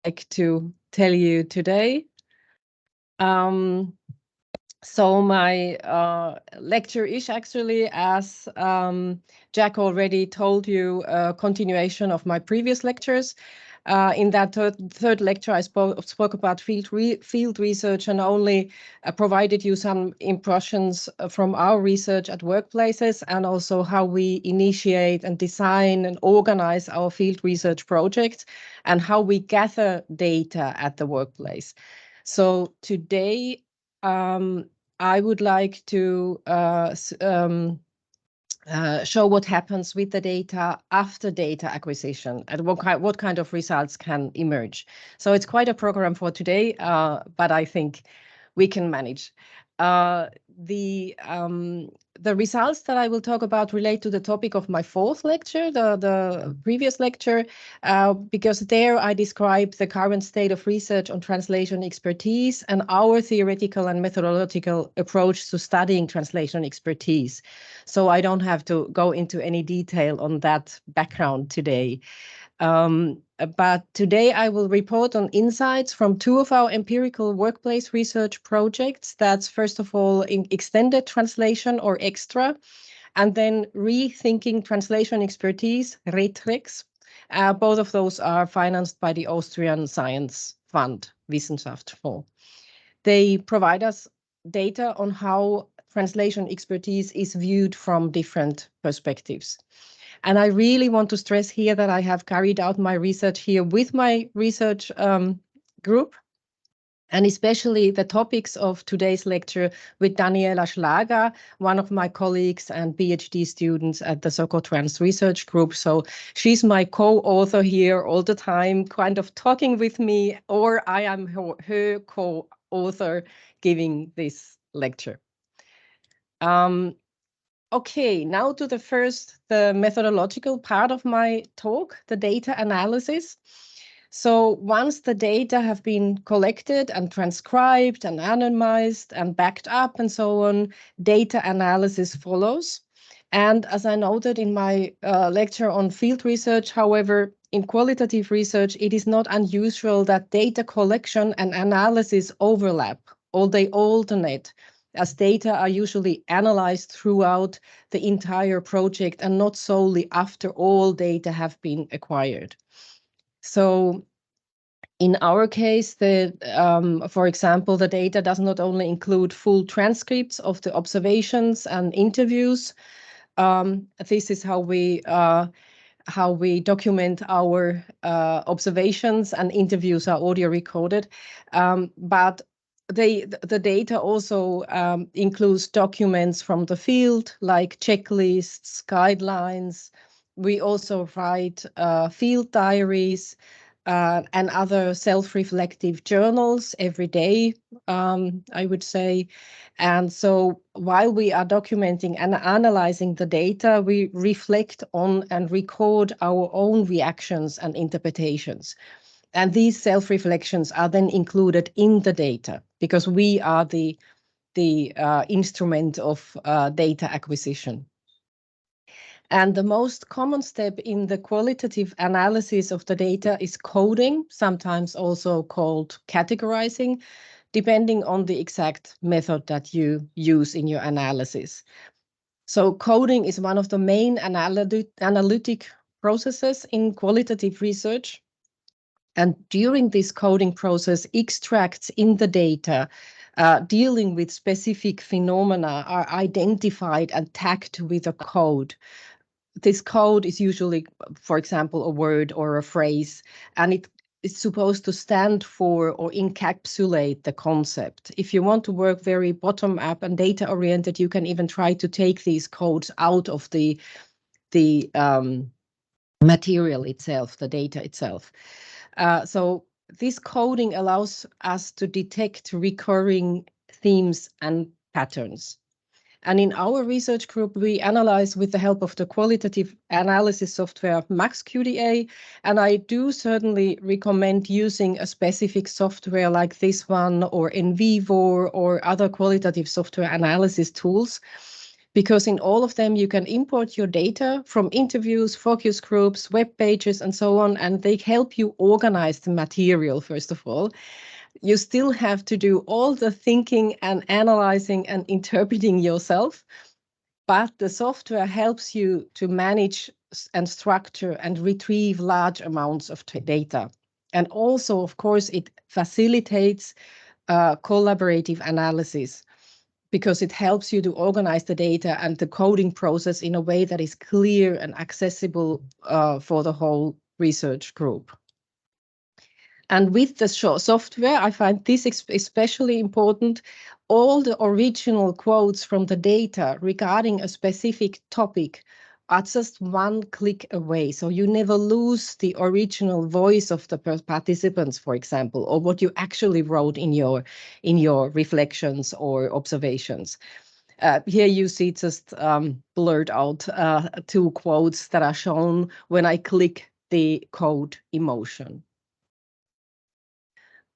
like to tell you today. So my lecture is actually, as Jack already told you, a continuation of my previous lectures. In that third lecture, I spoke about field research and only provided you some impressions from our research at workplaces, and also how we initiate and design and organize our field research projects, and how we gather data at the workplace. So today, I would like to show what happens with the data after data acquisition and what kind of results can emerge. So it's quite a program for today, but I think we can manage. The results that I will talk about relate to the topic of my fourth lecture, the previous lecture, because there I describe the current state of research on translation expertise and our theoretical and methodological approach to studying translation expertise. So I don't have to go into any detail on that background today. But today I will report on insights from two of our empirical workplace research projects. That's first of all in extended translation, or EXTRA, and then rethinking translation expertise, Retrex. Both of those are financed by the Austrian Science Fund, Wissenschaftsfonds. They provide us data on how translation expertise is viewed from different perspectives. And I really want to stress here that I have carried out my research here with my research group, and especially the topics of today's lecture with Daniela Schlager, one of my colleagues and PhD students at the Socotrans research group. So she's my co-author here all the time, kind of talking with me, or I am her co-author giving this lecture. Okay, now to the methodological part of my talk, the data analysis. So once the data have been collected and transcribed and anonymized and backed up and so on, data analysis follows. And as I noted in my lecture on field research, however, in qualitative research, it is not unusual that data collection and analysis overlap, or they alternate, as data are usually analyzed throughout the entire project and not solely after all data have been acquired. So in our case, for example, the data does not only include full transcripts of the observations and interviews. This is how we document our observations, and interviews are audio recorded. But the data also includes documents from the field, like checklists, guidelines. We also write field diaries and other self-reflective journals every day, I would say. And so while we are documenting and analyzing the data, we reflect on and record our own reactions and interpretations. And these self-reflections are then included in the data, because we are the instrument of data acquisition. And the most common step in the qualitative analysis of the data is coding, sometimes also called categorizing, depending on the exact method that you use in your analysis. So coding is one of the main analytic processes in qualitative research. And during this coding process, extracts in the data dealing with specific phenomena are identified and tagged with a code. This code is usually, for example, a word or a phrase, and it is supposed to stand for or encapsulate the concept. If you want to work very bottom-up and data-oriented, you can even try to take these codes out of the material itself, the data itself. So this coding allows us to detect recurring themes and patterns. And in our research group, we analyze with the help of the qualitative analysis software MaxQDA, and I do certainly recommend using a specific software like this one, or NVivo, or other qualitative software analysis tools, because in all of them you can import your data from interviews, focus groups, web pages, and so on, and they help you organize the material, first of all. You still have to do all the thinking and analyzing and interpreting yourself, but the software helps you to manage and structure and retrieve large amounts of data. And also, of course, it facilitates collaborative analysis, because it helps you to organize the data and the coding process in a way that is clear and accessible for the whole research group. And with the software, I find this especially important. All the original quotes from the data regarding a specific topic are just one click away. So you never lose the original voice of the participants, for example, or what you actually wrote in your reflections or observations. Here you see just blurred out 2 quotes that are shown when I click the code emotion.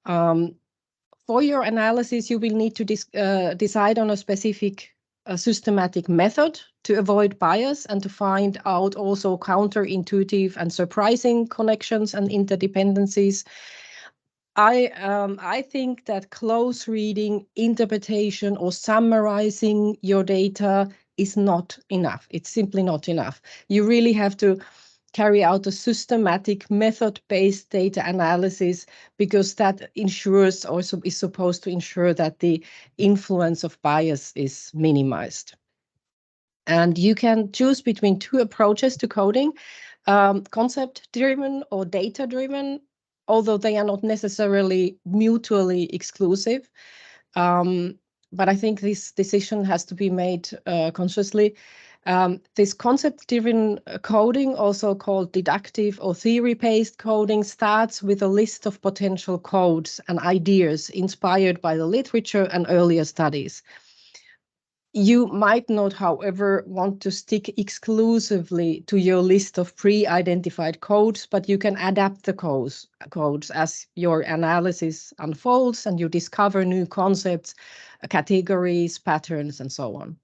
For your analysis, you will need to decide on a specific systematic method to avoid bias and to find out also counterintuitive and surprising connections and interdependencies. I think that close reading, interpretation, or summarizing your data is not enough. It's simply not enough. You really have to carry out a systematic method-based data analysis, because that ensures, also is supposed to ensure, that the influence of bias is minimized. And you can choose between 2 approaches to coding, concept-driven or data-driven, although they are not necessarily mutually exclusive. But I think this decision has to be made consciously. This concept-driven coding, also called deductive or theory-based coding, starts with a list of potential codes and ideas inspired by the literature and earlier studies. You might not, however, want to stick exclusively to your list of pre-identified codes, but you can adapt the codes as your analysis unfolds and you discover new concepts, categories, patterns, and so on.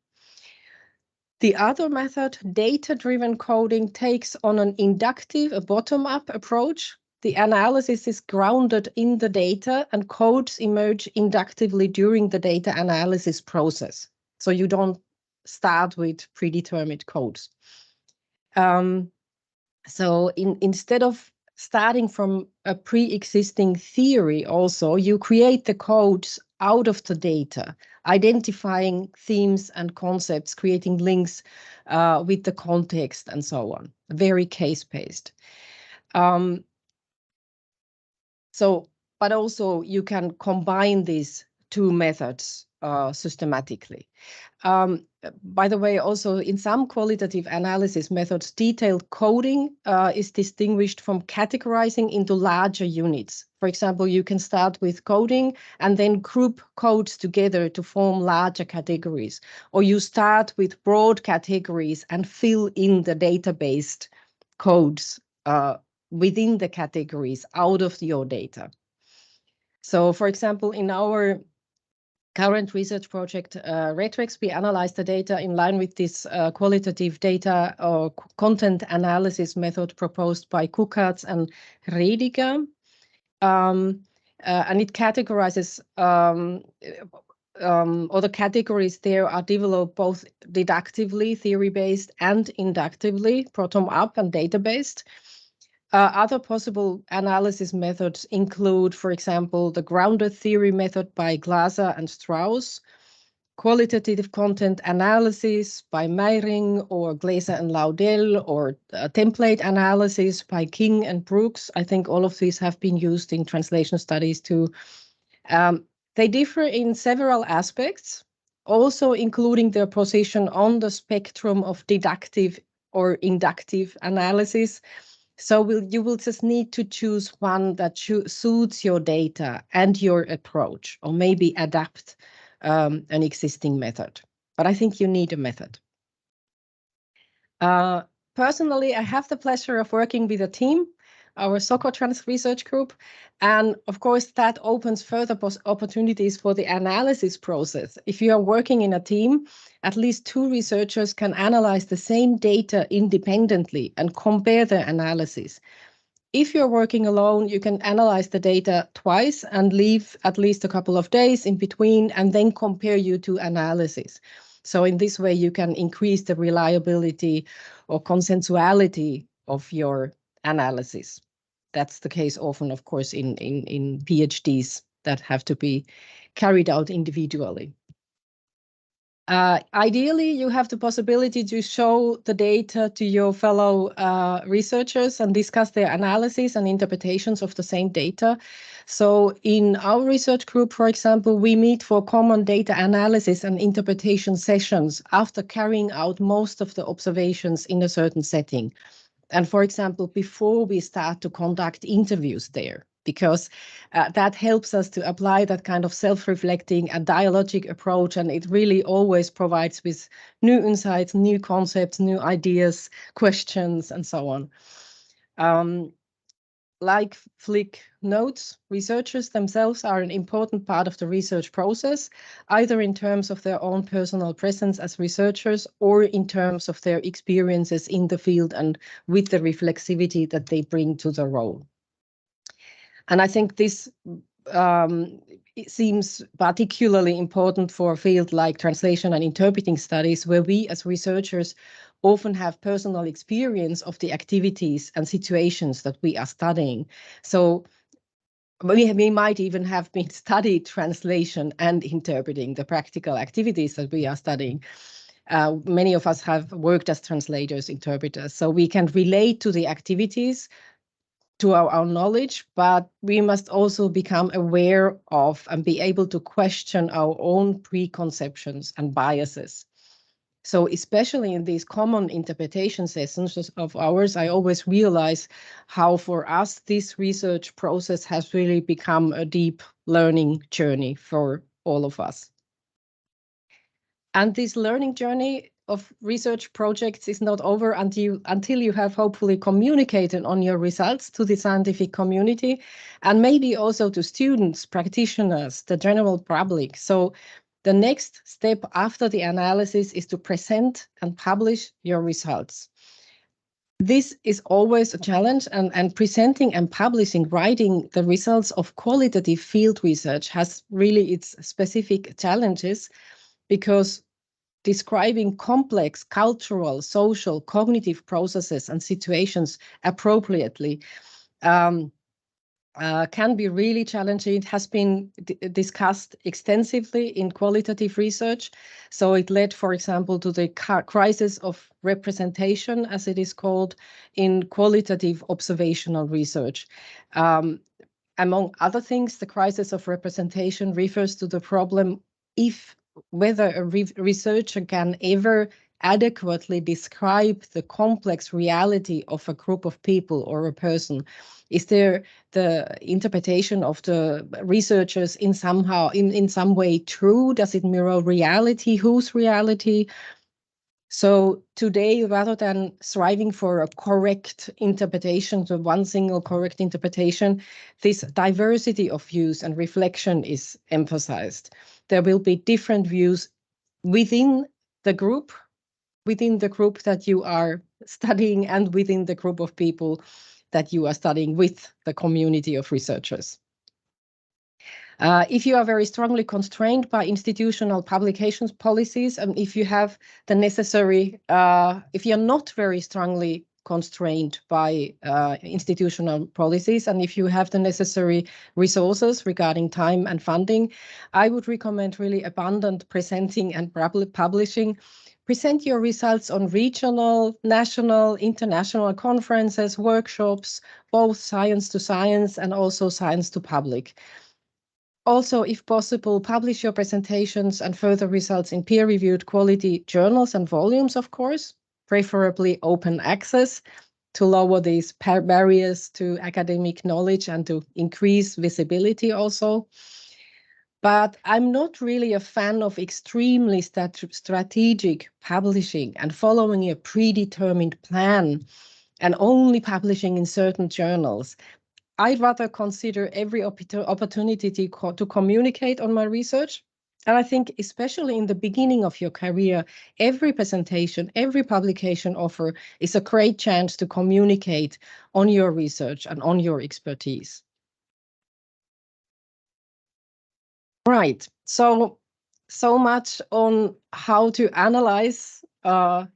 The other method, data-driven coding, takes on an inductive, a bottom-up approach. The analysis is grounded in the data and codes emerge inductively during the data analysis process. So you don't start with predetermined codes. So instead of starting from a pre-existing theory also, you create the codes out of the data, identifying themes and concepts, creating links with the context and so on, very case-based. But also you can combine these 2 methods systematically. By the way, also in some qualitative analysis methods, detailed coding is distinguished from categorizing into larger units. For example, you can start with coding and then group codes together to form larger categories, or you start with broad categories and fill in the data-based codes within the categories out of your data. So, for example, in our current research project, Retrex, we analyzed the data in line with this qualitative data or content analysis method proposed by Kuckartz and Rediger. And it categorizes, or the categories there are developed both deductively, theory-based, and inductively, bottom-up and data-based. Other possible analysis methods include, for example, the grounded theory method by Glaser and Strauss, qualitative content analysis by Meiring or Glaser and Laudel, or template analysis by King and Brooks. I think all of these have been used in translation studies too. They differ in several aspects, also including their position on the spectrum of deductive or inductive analysis. So you will just need to choose one that suits your data and your approach, or maybe adapt an existing method. But I think you need a method. Personally, I have the pleasure of working with a team our Socotrans research group. And of course, that opens further opportunities for the analysis process. If you are working in a team, at least 2 researchers can analyze the same data independently and compare their analysis. If you're working alone, you can analyze the data twice and leave at least a couple of days in between and then compare you to analysis. So in this way, you can increase the reliability or consensuality of your analysis. That's the case often, of course, in PhDs that have to be carried out individually. Ideally, you have the possibility to show the data to your fellow researchers and discuss their analysis and interpretations of the same data. So in our research group, for example, we meet for common data analysis and interpretation sessions after carrying out most of the observations in a certain setting. And for example, before we start to conduct interviews there, because that helps us to apply that kind of self-reflecting and dialogic approach. And it really always provides with new insights, new concepts, new ideas, questions, and so on. Like Flick notes, researchers themselves are an important part of the research process, either in terms of their own personal presence as researchers or in terms of their experiences in the field and with the reflexivity that they bring to the role. And I think this it seems particularly important for a field like translation and interpreting studies, where we as researchers often have personal experience of the activities and situations that we are studying. So we might even have been studied translation and interpreting, the practical activities that we are studying. Many of us have worked as translators, interpreters, so we can relate to the activities, to our knowledge, but we must also become aware of and be able to question our own preconceptions and biases. So especially in these common interpretation sessions of ours, I always realize how for us this research process has really become a deep learning journey for all of us. And this learning journey of research projects is not over until you have hopefully communicated on your results to the scientific community and maybe also to students, practitioners, the general public. So the next step after the analysis is to present and publish your results. This is always a challenge, and presenting and publishing, writing the results of qualitative field research has really its specific challenges, because describing complex cultural, social, cognitive processes and situations appropriately can be really challenging. It has been discussed extensively in qualitative research. So it led, for example, to the crisis of representation, as it is called, in qualitative observational research. Among other things, the crisis of representation refers to the problem whether a researcher can ever adequately describe the complex reality of a group of people or a person. Is there the interpretation of the researchers in some way true? Does it mirror reality? Whose reality? So today, rather than striving for a correct interpretation, so one single correct interpretation, this diversity of views and reflection is emphasized. There will be different views within the group that you are studying and within the group of people that you are studying with the community of researchers. If you are very strongly constrained by institutional publications policies, and if you have the necessary, if you're not very strongly constrained by institutional policies, and if you have the necessary resources regarding time and funding, I would recommend really abundant presenting and publishing. Present your results on regional, national, international conferences, workshops, both science to science and also science to public. Also, if possible, publish your presentations and further results in peer-reviewed quality journals and volumes, of course, preferably open access, to lower these barriers to academic knowledge and to increase visibility also. But I'm not really a fan of extremely strategic publishing and following a predetermined plan and only publishing in certain journals. I'd rather consider every opportunity to communicate on my research. And I think especially in the beginning of your career, every presentation, every publication offer is a great chance to communicate on your research and on your expertise. Right. So much on how to analyze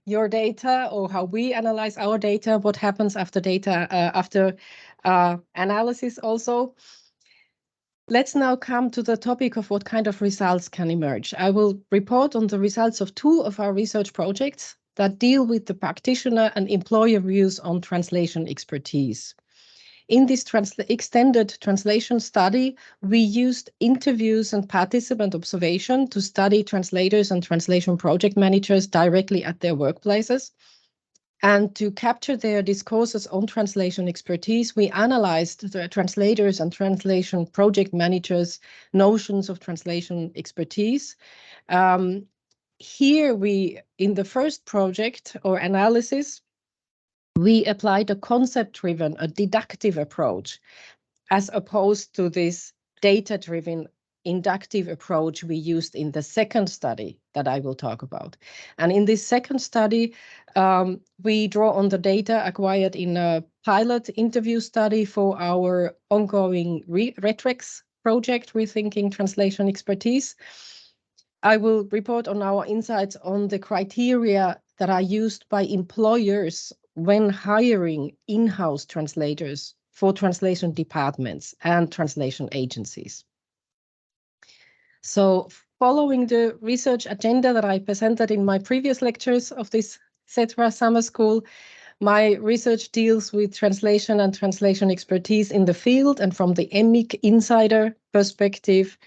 your data, or how we analyze our data, what happens after analysis also. Let's now come to the topic of what kind of results can emerge. I will report on the results of 2 of our research projects that deal with the practitioner and employer views on translation expertise. In this extended translation study, we used interviews and participant observation to study translators and translation project managers directly at their workplaces. And to capture their discourses on translation expertise, we analyzed the translators and translation project managers' notions of translation expertise. Here in the first project or analysis, we applied a concept-driven, a deductive approach, as opposed to this data-driven inductive approach we used in the second study that I will talk about. And in this second study, we draw on the data acquired in a pilot interview study for our ongoing Retrex project, Rethinking Translation Expertise. I will report on our insights on the criteria that are used by employers when hiring in-house translators for translation departments and translation agencies. So following the research agenda that I presented in my previous lectures of this CETRA Summer School, my research deals with translation and translation expertise in the field and from the EMIC insider perspective.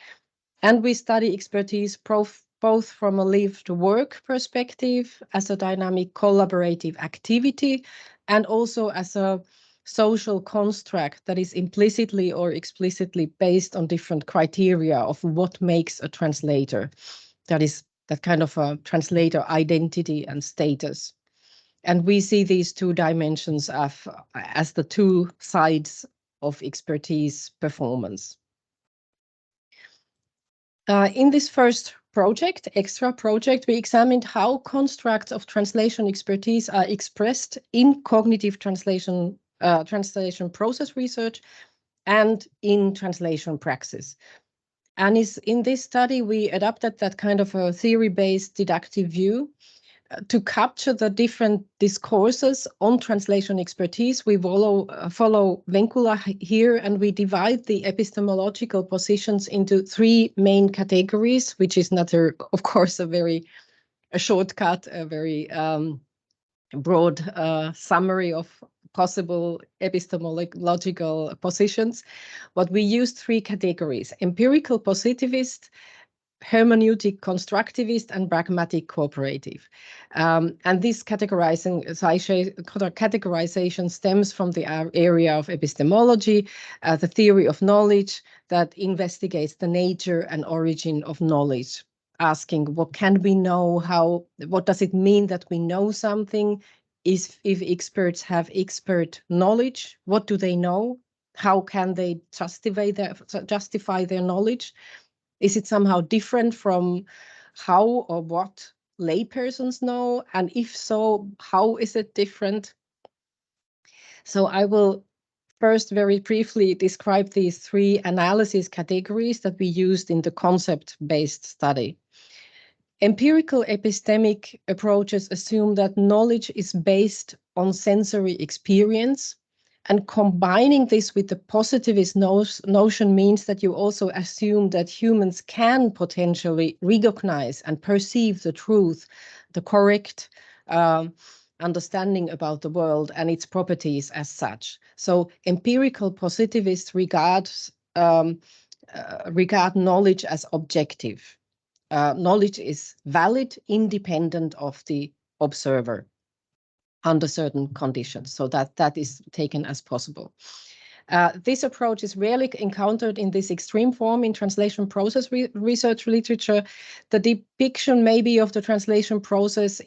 And we study expertise both from a lived work perspective, as a dynamic collaborative activity, and also as a social construct that is implicitly or explicitly based on different criteria of what makes a translator. That is that kind of a translator identity and status. And we see these 2 dimensions as the 2 sides of expertise performance. In this first project, extra project, we examined how constructs of translation expertise are expressed in cognitive translation process research and in translation praxis. And in this study, we adapted that kind of a theory-based deductive view to capture the different discourses on translation expertise. We follow Venkula here, and we divide the epistemological positions into 3 main categories, which is not, of course, a shortcut, a very broad summary of possible epistemological positions. But we used 3 categories: empirical positivist, hermeneutic constructivist, and pragmatic cooperative. And this categorization stems from the area of epistemology, the theory of knowledge that investigates the nature and origin of knowledge, asking what can we know, what does it mean that we know something, if experts have expert knowledge, what do they know, how can they justify their knowledge? Is it somehow different from how or what laypersons know? And if so, how is it different? So I will first very briefly describe these 3 analysis categories that we used in the concept-based study. Empirical epistemic approaches assume that knowledge is based on sensory experience. And combining this with the positivist notion means that you also assume that humans can potentially recognize and perceive the truth, the correct understanding about the world and its properties as such. So empirical positivists regard knowledge as objective. Knowledge is valid, independent of the observer under certain conditions, so that is taken as possible. This approach is rarely encountered in this extreme form in translation process research literature. The depiction maybe of the translation process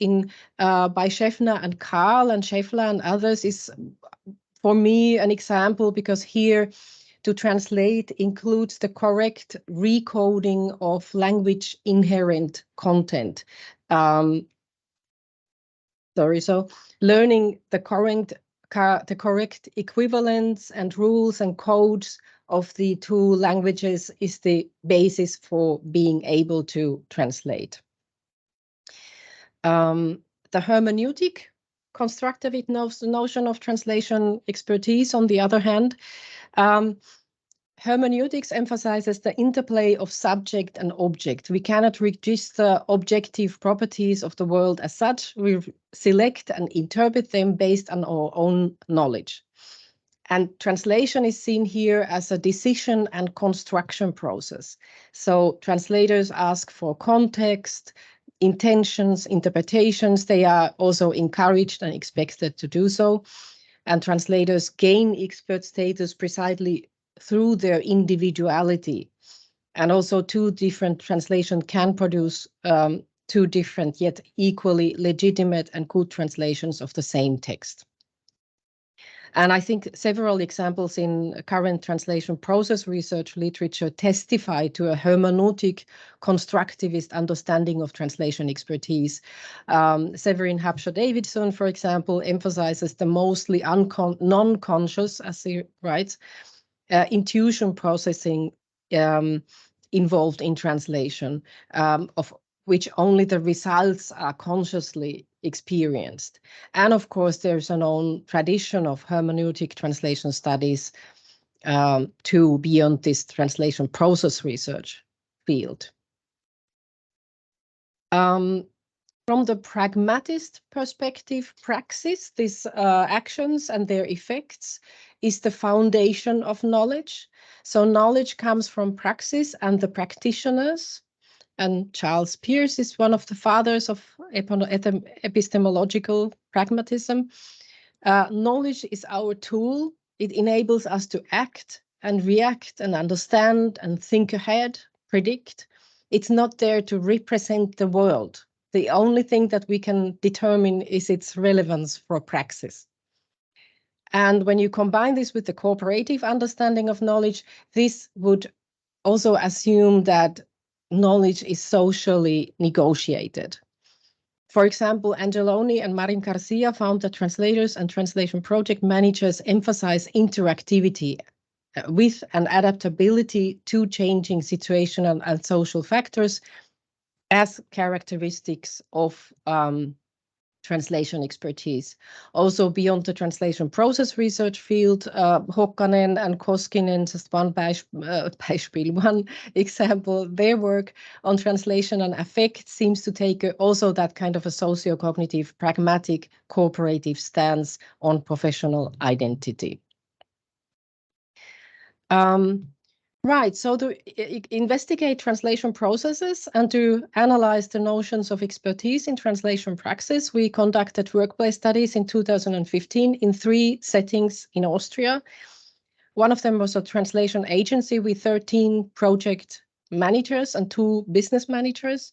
by Schäffner and Karl and Scheffler and others is, for me, an example, because here to translate includes the correct recoding of language inherent content. So learning the correct equivalents and rules and codes of the two languages is the basis for being able to translate. The hermeneutic constructivist notion of translation expertise, on the other hand, hermeneutics emphasizes the interplay of subject and object. We cannot register objective properties of the world as such. We select and interpret them based on our own knowledge. And translation is seen here as a decision and construction process. So translators ask for context, intentions, interpretations. They are also encouraged and expected to do so. And translators gain expert status precisely through their individuality. And also two different translations can produce two different yet equally legitimate and good translations of the same text. And I think several examples in current translation process research literature testify to a hermeneutic constructivist understanding of translation expertise. Severin Habsha-Davidson, for example, emphasizes the mostly non-conscious, as he writes, intuition processing involved in translation, of which only the results are consciously experienced. And of course, there's a known tradition of hermeneutic translation studies to beyond this translation process research field. From the pragmatist perspective, praxis, these actions and their effects is the foundation of knowledge. So knowledge comes from praxis and the practitioners. And Charles Peirce is one of the fathers of epistemological pragmatism. Knowledge is our tool. It enables us to act and react and understand and think ahead, predict. It's not there to represent the world. The only thing that we can determine is its relevance for praxis. And when you combine this with the cooperative understanding of knowledge, this would also assume that knowledge is socially negotiated. For example, Angeloni and Marin Garcia found that translators and translation project managers emphasize interactivity with an adaptability to changing situational and social factors as characteristics of translation expertise. Also beyond the translation process research field, Hokkanen and Koskinen, just one example, their work on translation and affect seems to take also that kind of a socio-cognitive, pragmatic, cooperative stance on professional identity. Right, so to investigate translation processes and to analyze the notions of expertise in translation praxis, we conducted workplace studies in 2015 in 3 settings in Austria. One of them was a translation agency with 13 project managers and 2 business managers.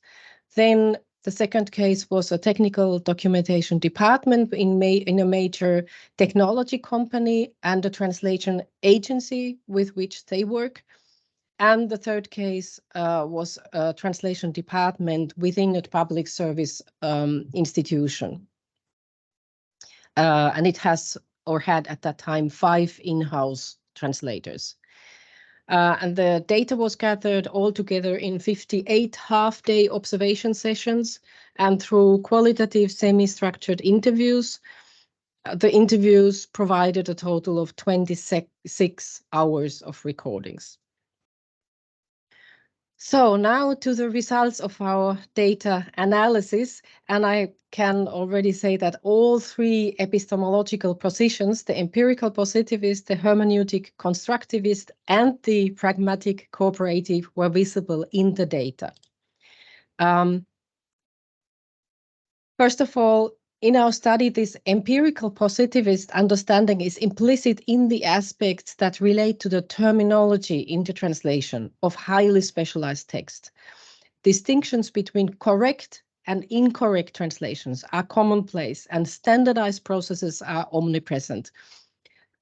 Then the second case was a technical documentation department in a major technology company and a translation agency with which they work. And the third case was a translation department within a public service institution. And it has or had at that time 5 in-house translators. And the data was gathered all together in 58 half-day observation sessions and through qualitative semi-structured interviews. The interviews provided a total of 26 hours of recordings. So now to the results of our data analysis, and I can already say that all 3 epistemological positions, the empirical positivist, the hermeneutic constructivist, and the pragmatic cooperative were visible in the data. First of all, in our study, this empirical positivist understanding is implicit in the aspects that relate to the terminology in the translation of highly specialized text. Distinctions between correct and incorrect translations are commonplace, and standardized processes are omnipresent.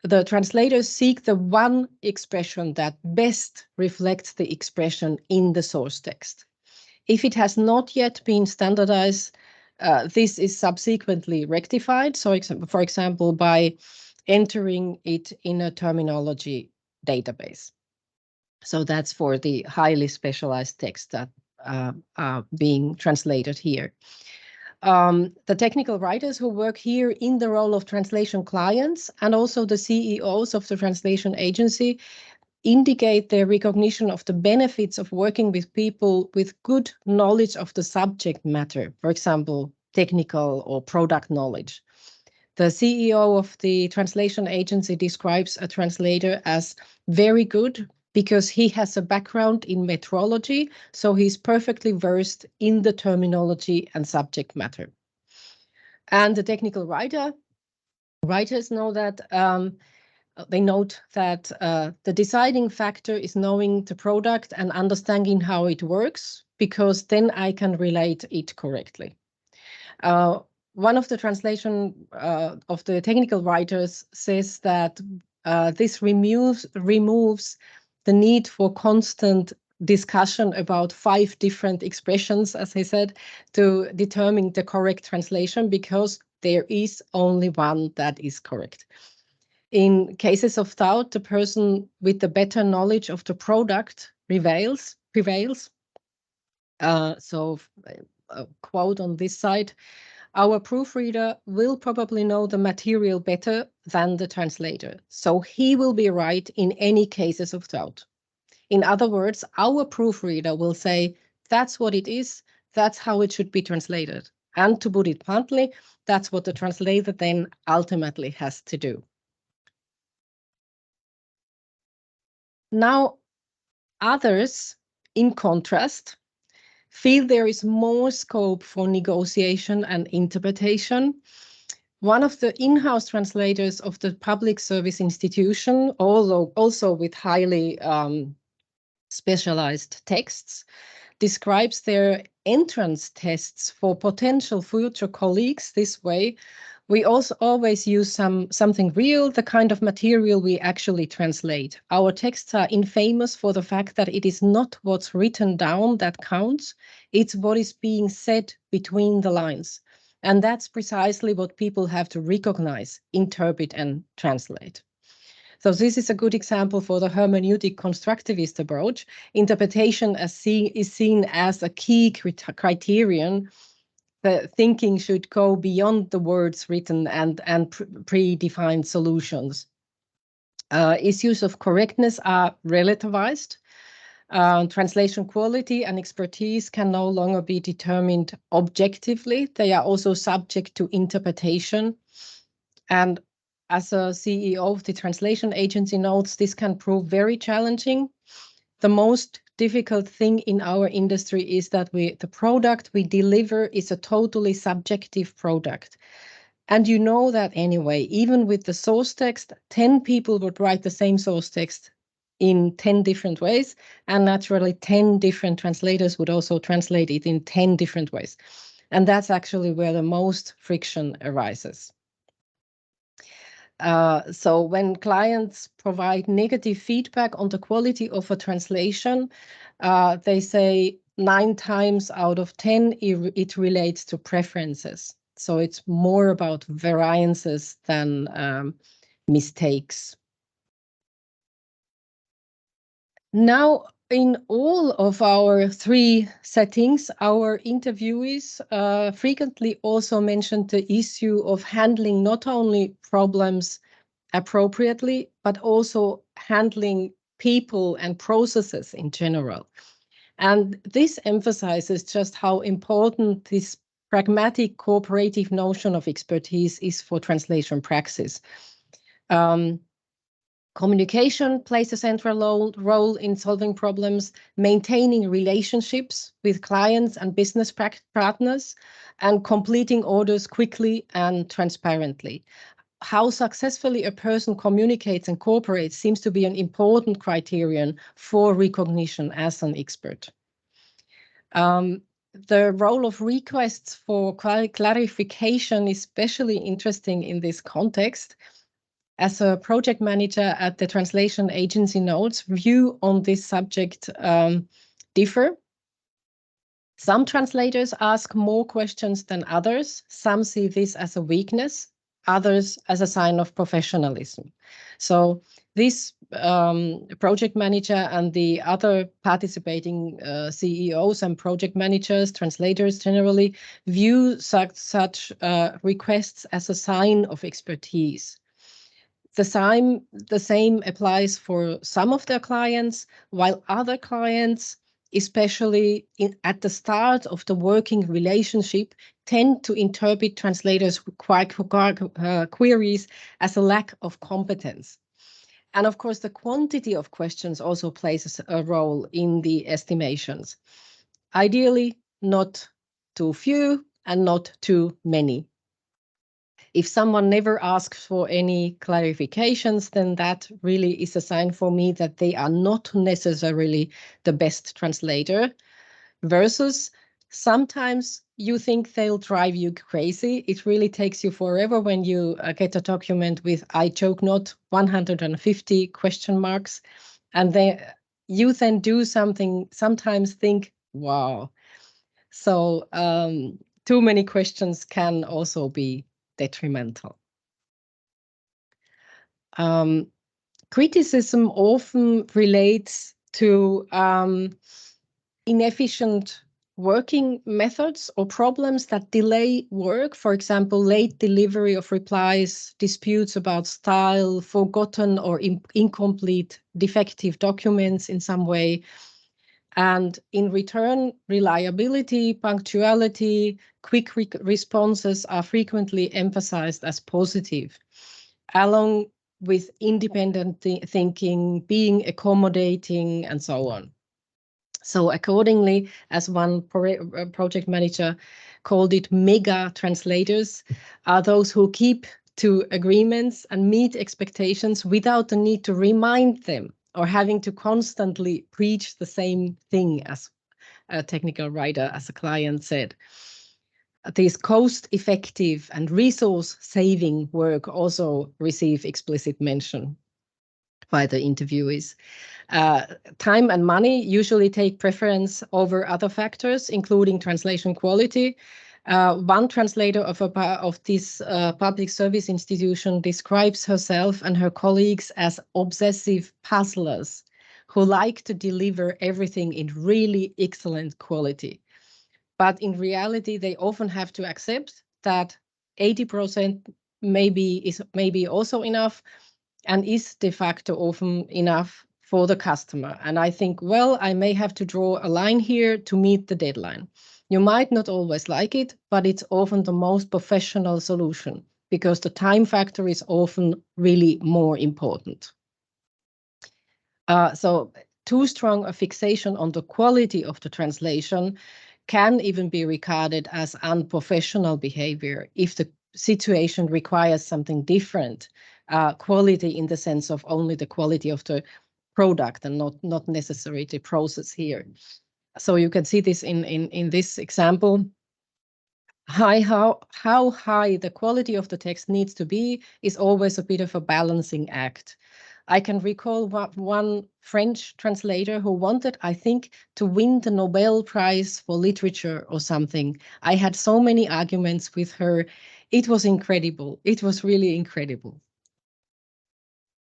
The translators seek the one expression that best reflects the expression in the source text. If it has not yet been standardized, this is subsequently rectified. So, for example, by entering it in a terminology database. So that's for the highly specialized texts that are being translated here. The technical writers who work here in the role of translation clients and also the CEOs of the translation agency indicate their recognition of the benefits of working with people with good knowledge of the subject matter, for example, technical or product knowledge. The CEO of the translation agency describes a translator as very good because he has a background in metrology, so he's perfectly versed in the terminology and subject matter. And the technical writers know that they note that the deciding factor is knowing the product and understanding how it works, because then I can relate it correctly. One of the translation of the technical writers says that this removes the need for constant discussion about 5 different expressions, as I said, to determine the correct translation, because there is only one that is correct. In cases of doubt, the person with the better knowledge of the product prevails. So a quote on this side: our proofreader will probably know the material better than the translator, so he will be right in any cases of doubt. In other words, our proofreader will say, that's what it is, that's how it should be translated. And to put it bluntly, that's what the translator then ultimately has to do. Now, others, in contrast, feel there is more scope for negotiation and interpretation. One of the in-house translators of the public service institution, although also with highly specialized texts, describes their entrance tests for potential future colleagues this way: we also always use something real, the kind of material we actually translate. Our texts are infamous for the fact that it is not what's written down that counts, it's what is being said between the lines. And that's precisely what people have to recognize, interpret, and translate. So this is a good example for the hermeneutic constructivist approach. Interpretation is seen as a key criterion. The thinking should go beyond the words written and predefined solutions. Issues of correctness are relativized. Translation quality and expertise can no longer be determined objectively. They are also subject to interpretation. And as a CEO of the translation agency notes, this can prove very challenging. The most difficult thing in our industry is that the product we deliver is a totally subjective product. And you know that anyway, even with the source text, 10 people would write the same source text in 10 different ways, and naturally 10 different translators would also translate it in 10 different ways. And that's actually where the most friction arises. So when clients provide negative feedback on the quality of a translation, they say 9 times out of 10 it relates to preferences. So it's more about variances than mistakes. Now, in all of our 3 settings, our interviewees frequently also mentioned the issue of handling not only problems appropriately, but also handling people and processes in general. And this emphasizes just how important this pragmatic cooperative notion of expertise is for translation praxis. Communication plays a central role in solving problems, maintaining relationships with clients and business partners, and completing orders quickly and transparently. How successfully a person communicates and cooperates seems to be an important criterion for recognition as an expert. The role of requests for clarification is especially interesting in this context. As a project manager at the translation agency notes, view on this subject differ. Some translators ask more questions than others. Some see this as a weakness, others as a sign of professionalism. So this project manager and the other participating CEOs and project managers, translators generally, view such requests as a sign of expertise. The same applies for some of their clients, while other clients, especially at the start of the working relationship, tend to interpret translators' queries as a lack of competence. And of course, the quantity of questions also plays a role in the estimations. Ideally, not too few and not too many. If someone never asks for any clarifications, then that really is a sign for me that they are not necessarily the best translator, versus sometimes you think they'll drive you crazy. It really takes you forever when you get a document with, I joke not, 150 question marks, and you then do something, sometimes think, wow. So too many questions can also be detrimental. Criticism often relates to inefficient working methods or problems that delay work. For example, late delivery of replies, disputes about style, forgotten or incomplete, defective documents in some way. And in return, reliability, punctuality, quick responses are frequently emphasized as positive, along with independent thinking, being accommodating, and so on. So accordingly, as one project manager called it, mega translators are those who keep to agreements and meet expectations without the need to remind them or having to constantly preach the same thing, as a technical writer, as a client said. These cost-effective and resource-saving work also receive explicit mention by the interviewees. Time and money usually take preference over other factors, including translation quality. One translator of this public service institution describes herself and her colleagues as obsessive puzzlers who like to deliver everything in really excellent quality. But in reality, they often have to accept that 80% maybe also enough, and is de facto often enough for the customer. And I think, well, I may have to draw a line here to meet the deadline. You might not always like it, but it's often the most professional solution because the time factor is often really more important. So too strong a fixation on the quality of the translation can even be regarded as unprofessional behavior if the situation requires something different. Quality in the sense of only the quality of the product and not necessarily the process here. So you can see this in this example. How high the quality of the text needs to be is always a bit of a balancing act. I can recall one French translator who wanted, I think, to win the Nobel Prize for literature or something. I had so many arguments with her. It was incredible. It was really incredible.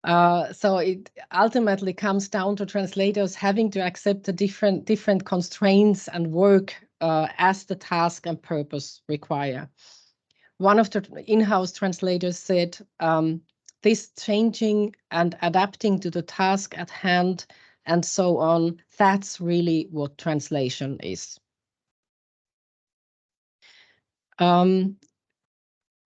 So it ultimately comes down to translators having to accept the different constraints and work as the task and purpose require. One of the in-house translators said, this changing and adapting to the task at hand and so on, that's really what translation is.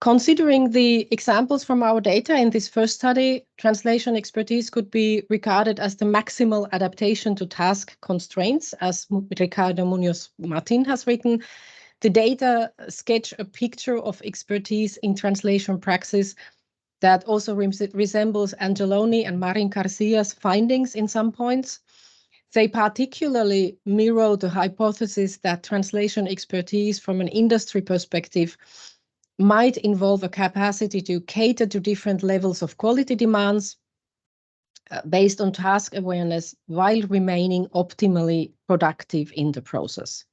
Considering the examples from our data in this first study, translation expertise could be regarded as the maximal adaptation to task constraints, as Ricardo Munoz Martin has written. The data sketch a picture of expertise in translation praxis that also resembles Angeloni and Marin Garcia's findings in some points. They particularly mirror the hypothesis that translation expertise from an industry perspective might involve a capacity to cater to different levels of quality demands based on task awareness while remaining optimally productive in the process.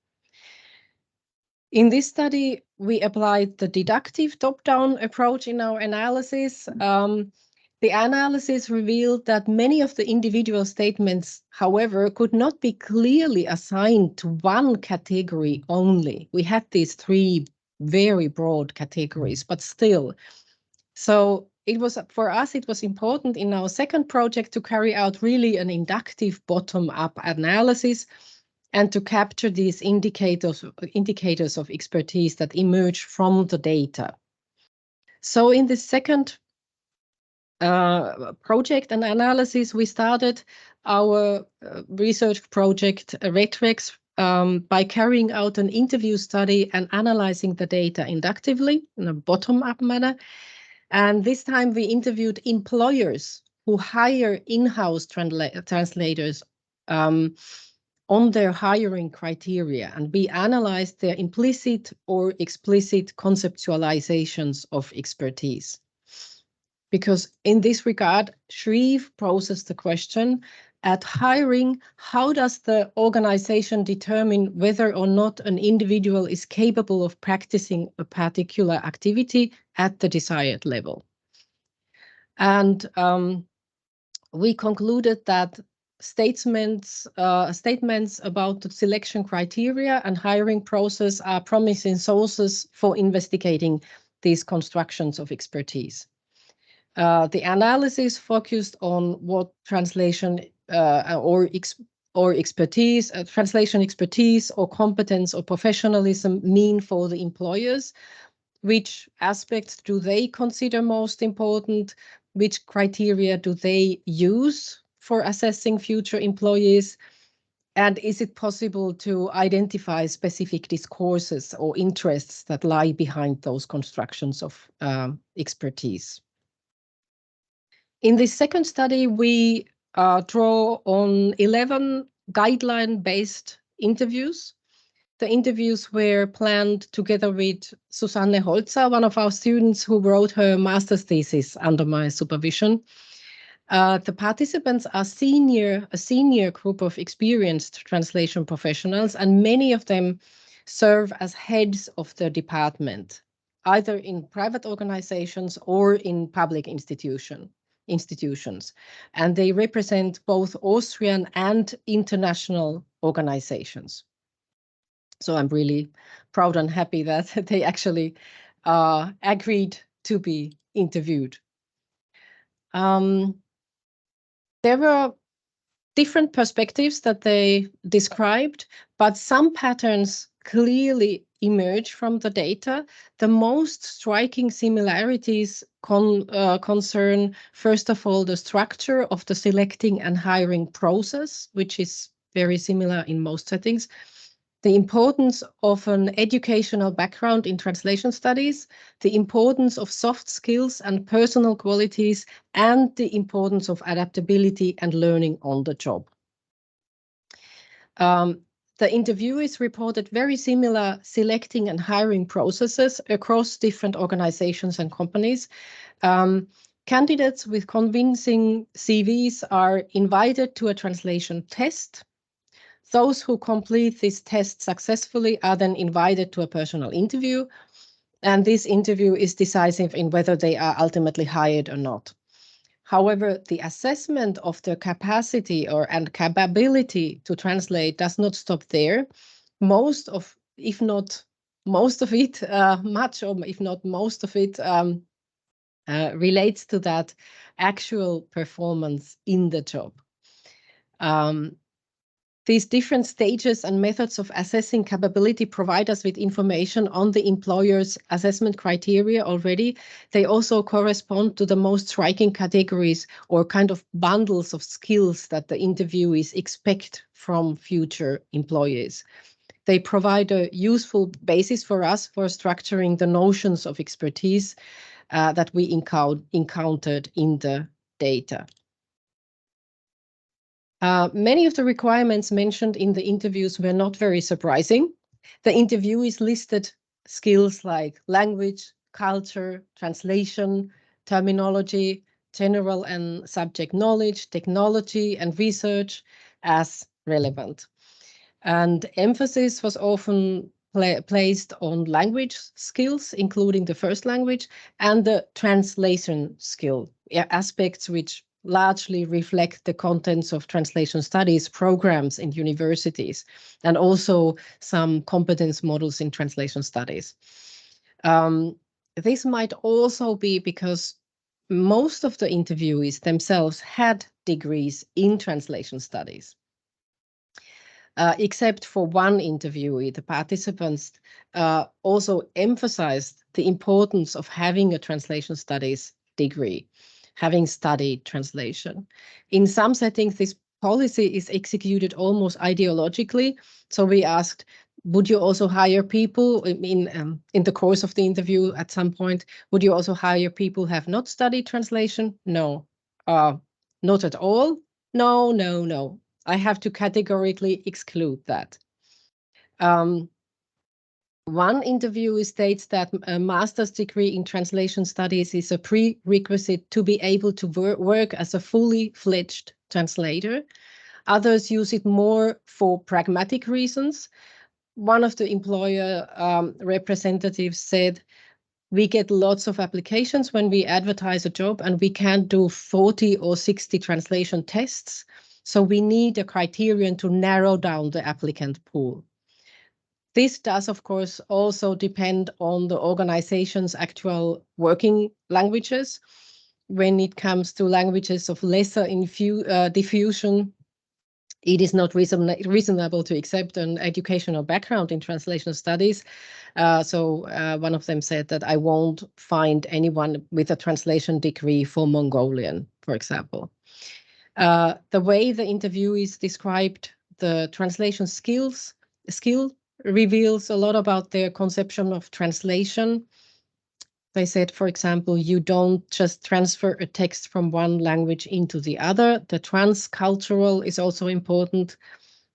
In this study, we applied the deductive top-down approach in our analysis. The analysis revealed that many of the individual statements, however, could not be clearly assigned to one category only. We had these three very broad categories, but still. So it was, for us, it was important in our second project to carry out really an inductive bottom-up analysis and to capture these indicators of expertise that emerge from the data. So in the second project and analysis, we started our research project Retrex by carrying out an interview study and analyzing the data inductively in a bottom-up manner. And this time we interviewed employers who hire in-house translators on their hiring criteria, and we analyzed their implicit or explicit conceptualizations of expertise. Because in this regard, Shreve poses the question, at hiring, how does the organization determine whether or not an individual is capable of practicing a particular activity at the desired level? And we concluded that statements about the selection criteria and hiring process are promising sources for investigating these constructions of expertise. The analysis focused on what translation or expertise, translation expertise or competence or professionalism mean for the employers. Which aspects do they consider most important? Which criteria do they use for assessing future employees? And is it possible to identify specific discourses or interests that lie behind those constructions of expertise? In this second study, we draw on 11 guideline-based interviews. The interviews were planned together with Susanne Holzer, one of our students who wrote her master's thesis under my supervision. The participants are a senior group of experienced translation professionals, and many of them serve as heads of the department, either in private organizations or in public institutions. And they represent both Austrian and international organizations. So I'm really proud and happy that they actually agreed to be interviewed. There were different perspectives that they described, but some patterns clearly emerge from the data. The most striking similarities concern, first of all, the structure of the selecting and hiring process, which is very similar in most settings. The importance of an educational background in translation studies, the importance of soft skills and personal qualities, and the importance of adaptability and learning on the job. The interviewees reported very similar selecting and hiring processes across different organizations and companies. Candidates with convincing CVs are invited to a translation test. Those who complete this test successfully are then invited to a personal interview, and this interview is decisive in whether they are ultimately hired or not. However, the assessment of their capacity and capability to translate does not stop there. Much or if not most of it relates to that actual performance in the job. These different stages and methods of assessing capability provide us with information on the employer's assessment criteria already. They also correspond to the most striking categories or kind of bundles of skills that the interviewees expect from future employees. They provide a useful basis for us for structuring the notions of expertise that we encountered in the data. Many of the requirements mentioned in the interviews were not very surprising. The interviewees listed skills like language, culture, translation, terminology, general and subject knowledge, technology, and research as relevant. And emphasis was often placed on language skills, including the first language, and the translation skill, aspects which largely reflect the contents of translation studies programs in universities, and also some competence models in translation studies. This might also be because most of the interviewees themselves had degrees in translation studies. Except for one interviewee, the participants also emphasized the importance of having a translation studies degree, having studied translation. In some settings, this policy is executed almost ideologically. So we asked, would you also hire people in the course of the interview at some point? Would you also hire people who have not studied translation? No. Not at all? No, no, no. I have to categorically exclude that. One interviewee states that a master's degree in translation studies is a prerequisite to be able to work as a fully fledged translator. Others use it more for pragmatic reasons. One of the employer representatives said, we get lots of applications when we advertise a job and we can't do 40 or 60 translation tests. So we need a criterion to narrow down the applicant pool. This does, of course, also depend on the organization's actual working languages. When it comes to languages of lesser diffusion, it is not reasonable to accept an educational background in translation studies. So one of them said that I won't find anyone with a translation degree for Mongolian, for example. The way the interviewees described the translation skill reveals a lot about their conception of translation. They said, for example, you don't just transfer a text from one language into the other. The transcultural is also important.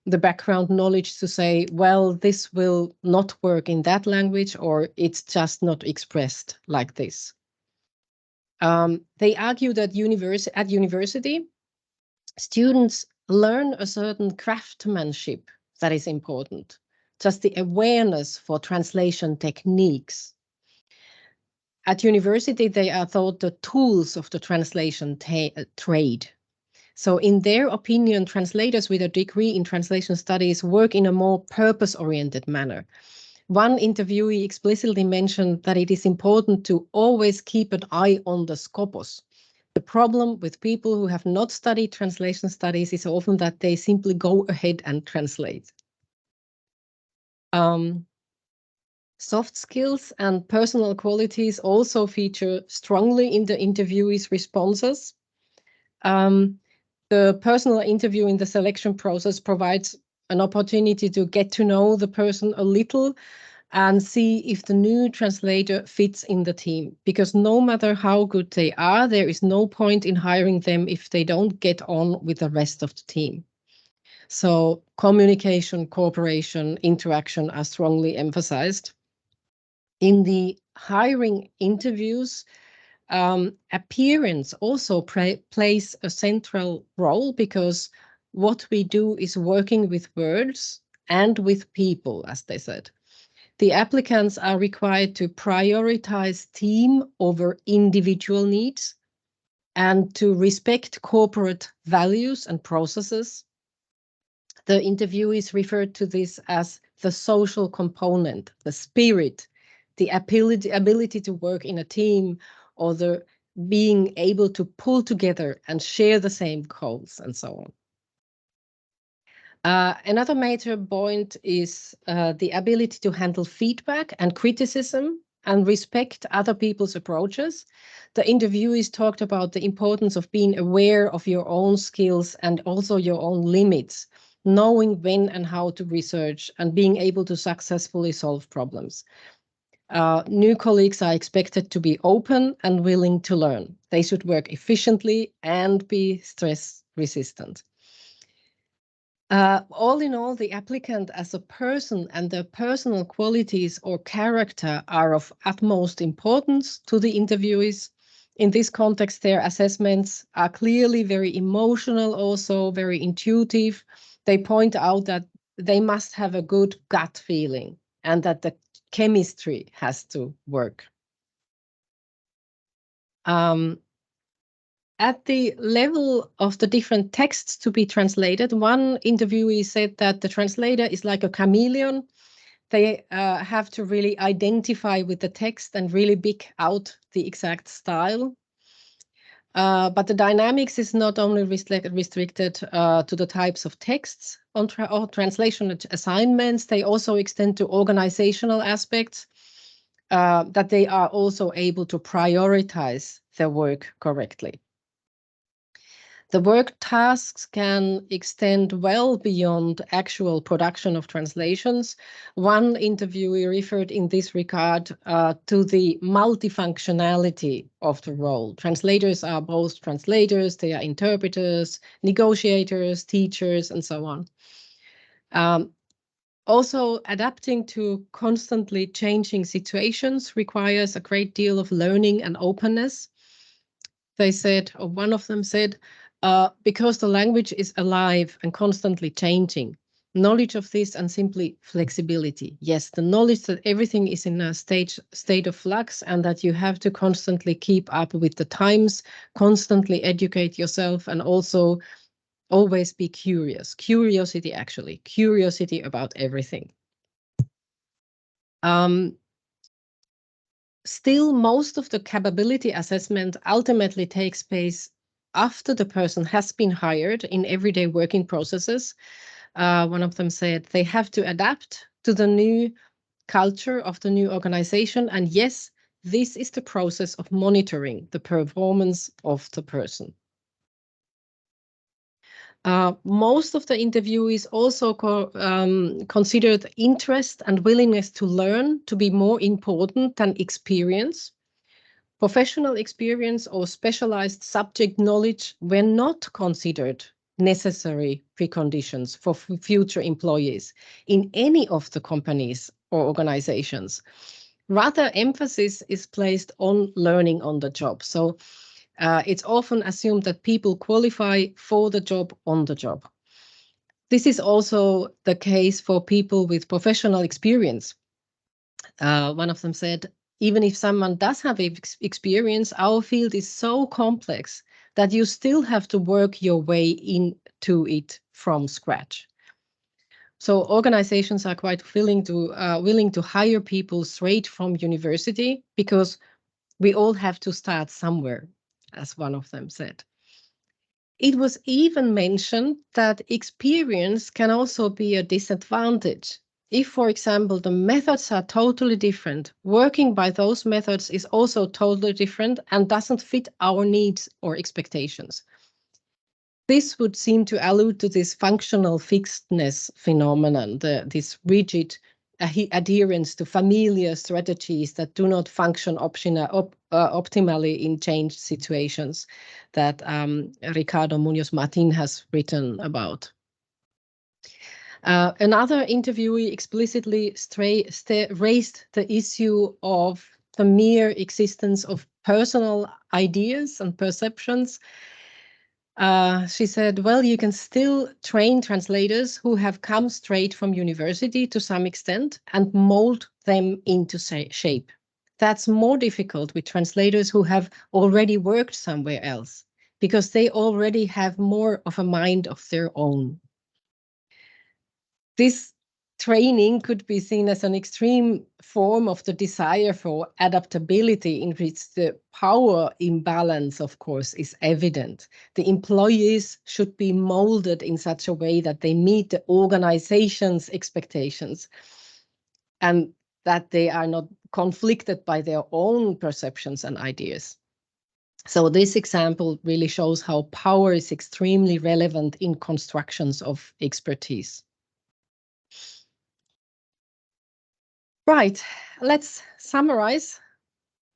The background knowledge to say, well, this will not work in that language, or it's just not expressed like this. They argue that at university, students learn a certain craftsmanship that is important, just the awareness for translation techniques. At university, they are taught the tools of the translation trade. So in their opinion, translators with a degree in translation studies work in a more purpose-oriented manner. One interviewee explicitly mentioned that it is important to always keep an eye on the scopus. The problem with people who have not studied translation studies is often that they simply go ahead and translate. Soft skills and personal qualities also feature strongly in the interviewees' responses. The personal interview in the selection process provides an opportunity to get to know the person a little and see if the new translator fits in the team. Because no matter how good they are, there is no point in hiring them if they don't get on with the rest of the team. So communication, cooperation, interaction are strongly emphasized. In the hiring interviews, appearance also plays a central role, because what we do is working with words and with people, as they said. The applicants are required to prioritize team over individual needs and to respect corporate values and processes. The interviewees referred to this as the social component, the spirit, the ability to work in a team, or the being able to pull together and share the same goals, and so on. Another major point is the ability to handle feedback and criticism and respect other people's approaches. The interviewees talked about the importance of being aware of your own skills and also your own limits, knowing when and how to research and being able to successfully solve problems. New colleagues are expected to be open and willing to learn. They should work efficiently and be stress resistant. All in all, the applicant as a person and their personal qualities or character are of utmost importance to the interviewees. In this context, their assessments are clearly very emotional, also very intuitive. They point out that they must have a good gut feeling and that the chemistry has to work. At the level of the different texts to be translated, one interviewee said that the translator is like a chameleon. They have to really identify with the text and really pick out the exact style. But the dynamics is not only restricted to the types of texts or translation assignments, they also extend to organizational aspects, that they are also able to prioritize their work correctly. The work tasks can extend well beyond actual production of translations. One interviewee referred in this regard to the multifunctionality of the role. Translators are both translators, they are interpreters, negotiators, teachers, and so on. Also, adapting to constantly changing situations requires a great deal of learning and openness. They said, or one of them said, because the language is alive and constantly changing, knowledge of this and simply flexibility. Yes, the knowledge that everything is in a state of flux and that you have to constantly keep up with the times, constantly educate yourself, and also always be curious. Curiosity, actually, curiosity about everything. Still, most of the capability assessment ultimately takes place after the person has been hired in everyday working processes. One of them said they have to adapt to the new culture of the new organization. And yes, this is the process of monitoring the performance of the person. Most of the interviewees also considered interest and willingness to learn to be more important than experience. Professional experience or specialized subject knowledge were not considered necessary preconditions for future employees in any of the companies or organizations. Rather, emphasis is placed on learning on the job. So it's often assumed that people qualify for the job on the job. This is also the case for people with professional experience. One of them said, even if someone does have experience, our field is so complex that you still have to work your way into it from scratch. So organizations are quite willing to hire people straight from university because we all have to start somewhere, as one of them said. It was even mentioned that experience can also be a disadvantage. If, for example, the methods are totally different, working by those methods is also totally different and doesn't fit our needs or expectations. This would seem to allude to this functional fixedness phenomenon, this rigid adherence to familiar strategies that do not function optimally in changed situations that Ricardo Munoz Martin has written about. Another interviewee explicitly raised the issue of the mere existence of personal ideas and perceptions. She said, well, you can still train translators who have come straight from university to some extent and mold them into shape. That's more difficult with translators who have already worked somewhere else because they already have more of a mind of their own. This training could be seen as an extreme form of the desire for adaptability, in which the power imbalance, of course, is evident. The employees should be molded in such a way that they meet the organization's expectations and that they are not conflicted by their own perceptions and ideas. So this example really shows how power is extremely relevant in constructions of expertise. Right, let's summarize.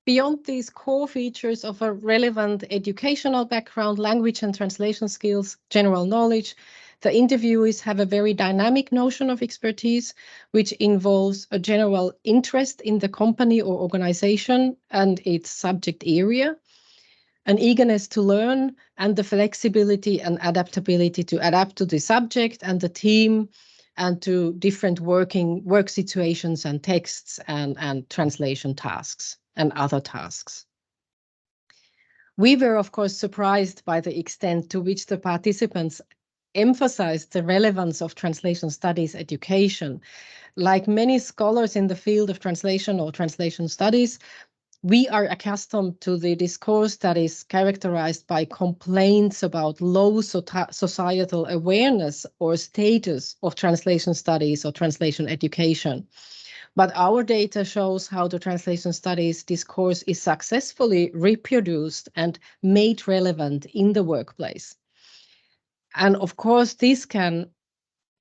Beyond these core features of a relevant educational background, language and translation skills, general knowledge, the interviewees have a very dynamic notion of expertise, which involves a general interest in the company or organization and its subject area, an eagerness to learn, and the flexibility and adaptability to adapt to the subject and the team and to different work situations and texts and translation tasks and other tasks. We were, of course, surprised by the extent to which the participants emphasized the relevance of translation studies education. Like many scholars in the field of translation or translation studies, we are accustomed to the discourse that is characterized by complaints about low societal awareness or status of translation studies or translation education. But our data shows how the translation studies discourse is successfully reproduced and made relevant in the workplace. And of course, this can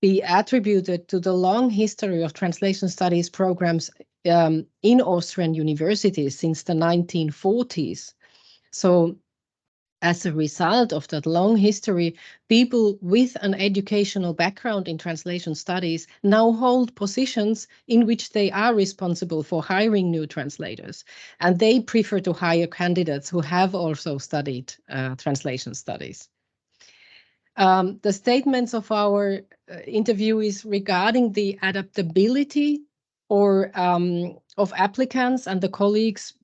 be attributed to the long history of translation studies programs in Austrian universities since the 1940s. So as a result of that long history, people with an educational background in translation studies now hold positions in which they are responsible for hiring new translators, and they prefer to hire candidates who have also studied translation studies. The statements of our interviewees regarding the adaptability or of applicants and the colleagues,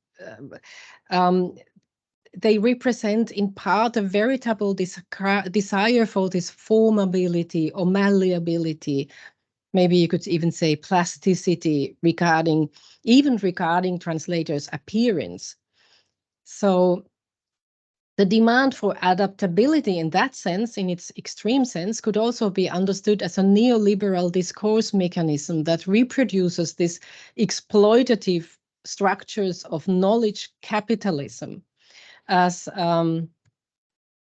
they represent in part a veritable desire for this formability or malleability. Maybe you could even say plasticity regarding translators' appearance. So the demand for adaptability in that sense, in its extreme sense, could also be understood as a neoliberal discourse mechanism that reproduces these exploitative structures of knowledge capitalism. As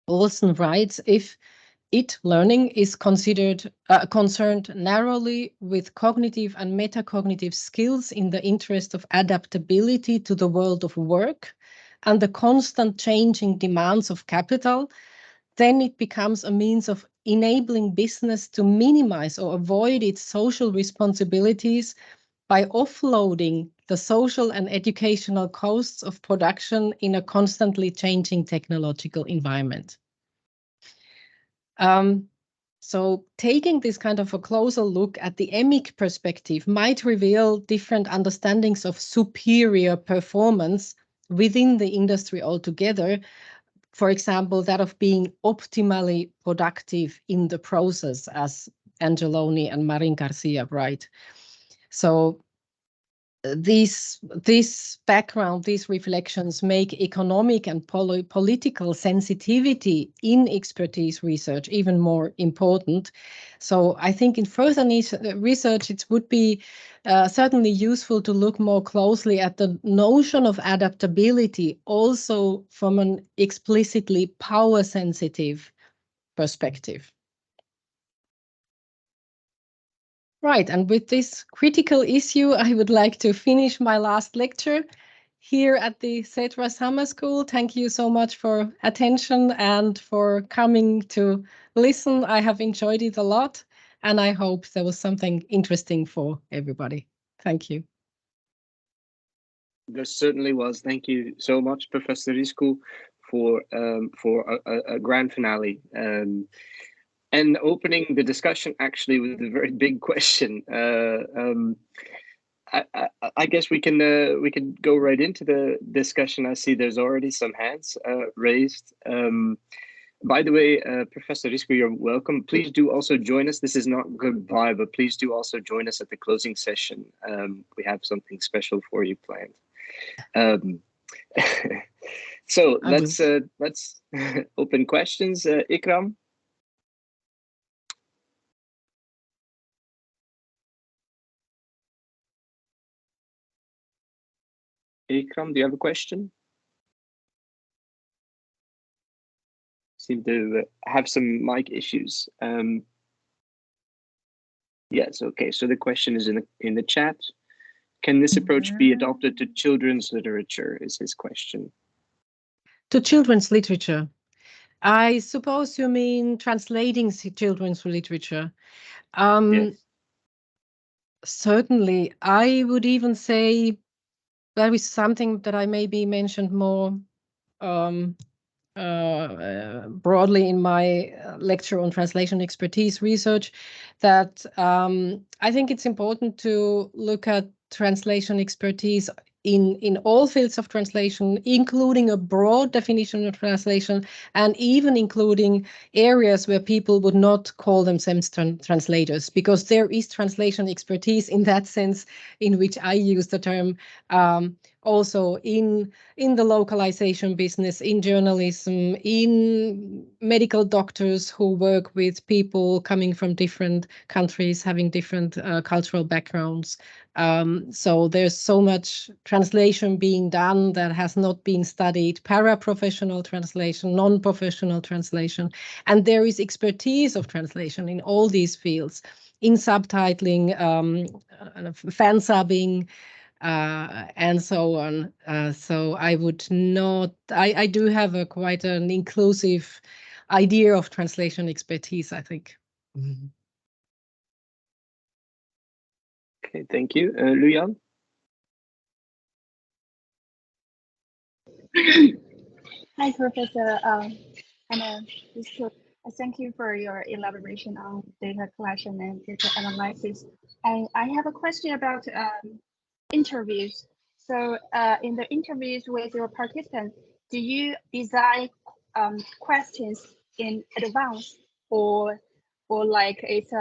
Olsen writes, if learning is concerned narrowly with cognitive and metacognitive skills in the interest of adaptability to the world of work and the constant changing demands of capital, then it becomes a means of enabling business to minimize or avoid its social responsibilities by offloading the social and educational costs of production in a constantly changing technological environment. So taking this kind of a closer look at the emic perspective might reveal different understandings of superior performance within the industry altogether. For example, that of being optimally productive in the process, as Angeloni and Marin Garcia write. So this background, these reflections make economic and political sensitivity in expertise research even more important. So I think in further research, it would be certainly useful to look more closely at the notion of adaptability, also from an explicitly power-sensitive perspective. Right, and with this critical issue, I would like to finish my last lecture here at the CETRA Summer School. Thank you so much for attention and for coming to listen. I have enjoyed it a lot, and I hope there was something interesting for everybody. Thank you. There certainly was. Thank you so much, Professor Risku, for a grand finale. And opening the discussion actually with a very big question. I guess we can go right into the discussion. I see there's already some hands raised. By the way, Professor Risku, you're welcome. Please do also join us. This is not goodbye, but please do also join us at the closing session. We have something special for you planned. So let's open questions. Ikram. Ikram, do you have a question? Seem to have some mic issues. Yes, okay. So the question is in the chat. Can this approach be adopted to children's literature? Is his question. To children's literature. I suppose you mean translating children's literature. Yes. Certainly, I would even say that is something that I maybe mentioned more broadly in my lecture on translation expertise research, that I think it's important to look at translation expertise in all fields of translation, including a broad definition of translation, and even including areas where people would not call themselves translators, because there is translation expertise in that sense in which I use the term also in the localization business, in journalism, in medical doctors who work with people coming from different countries, having different cultural backgrounds. So there's so much translation being done that has not been studied, para-professional translation, non-professional translation, and there is expertise of translation in all these fields, in subtitling, fan subbing, and so on. So I would not, I do have quite an inclusive idea of translation expertise, I think. Okay, thank you. Luyan? Hi, Professor Hanna Risku. Thank you for your elaboration on data collection and data analysis. And I have a question about interviews. So in the interviews with your participants, do you design questions in advance, or like it's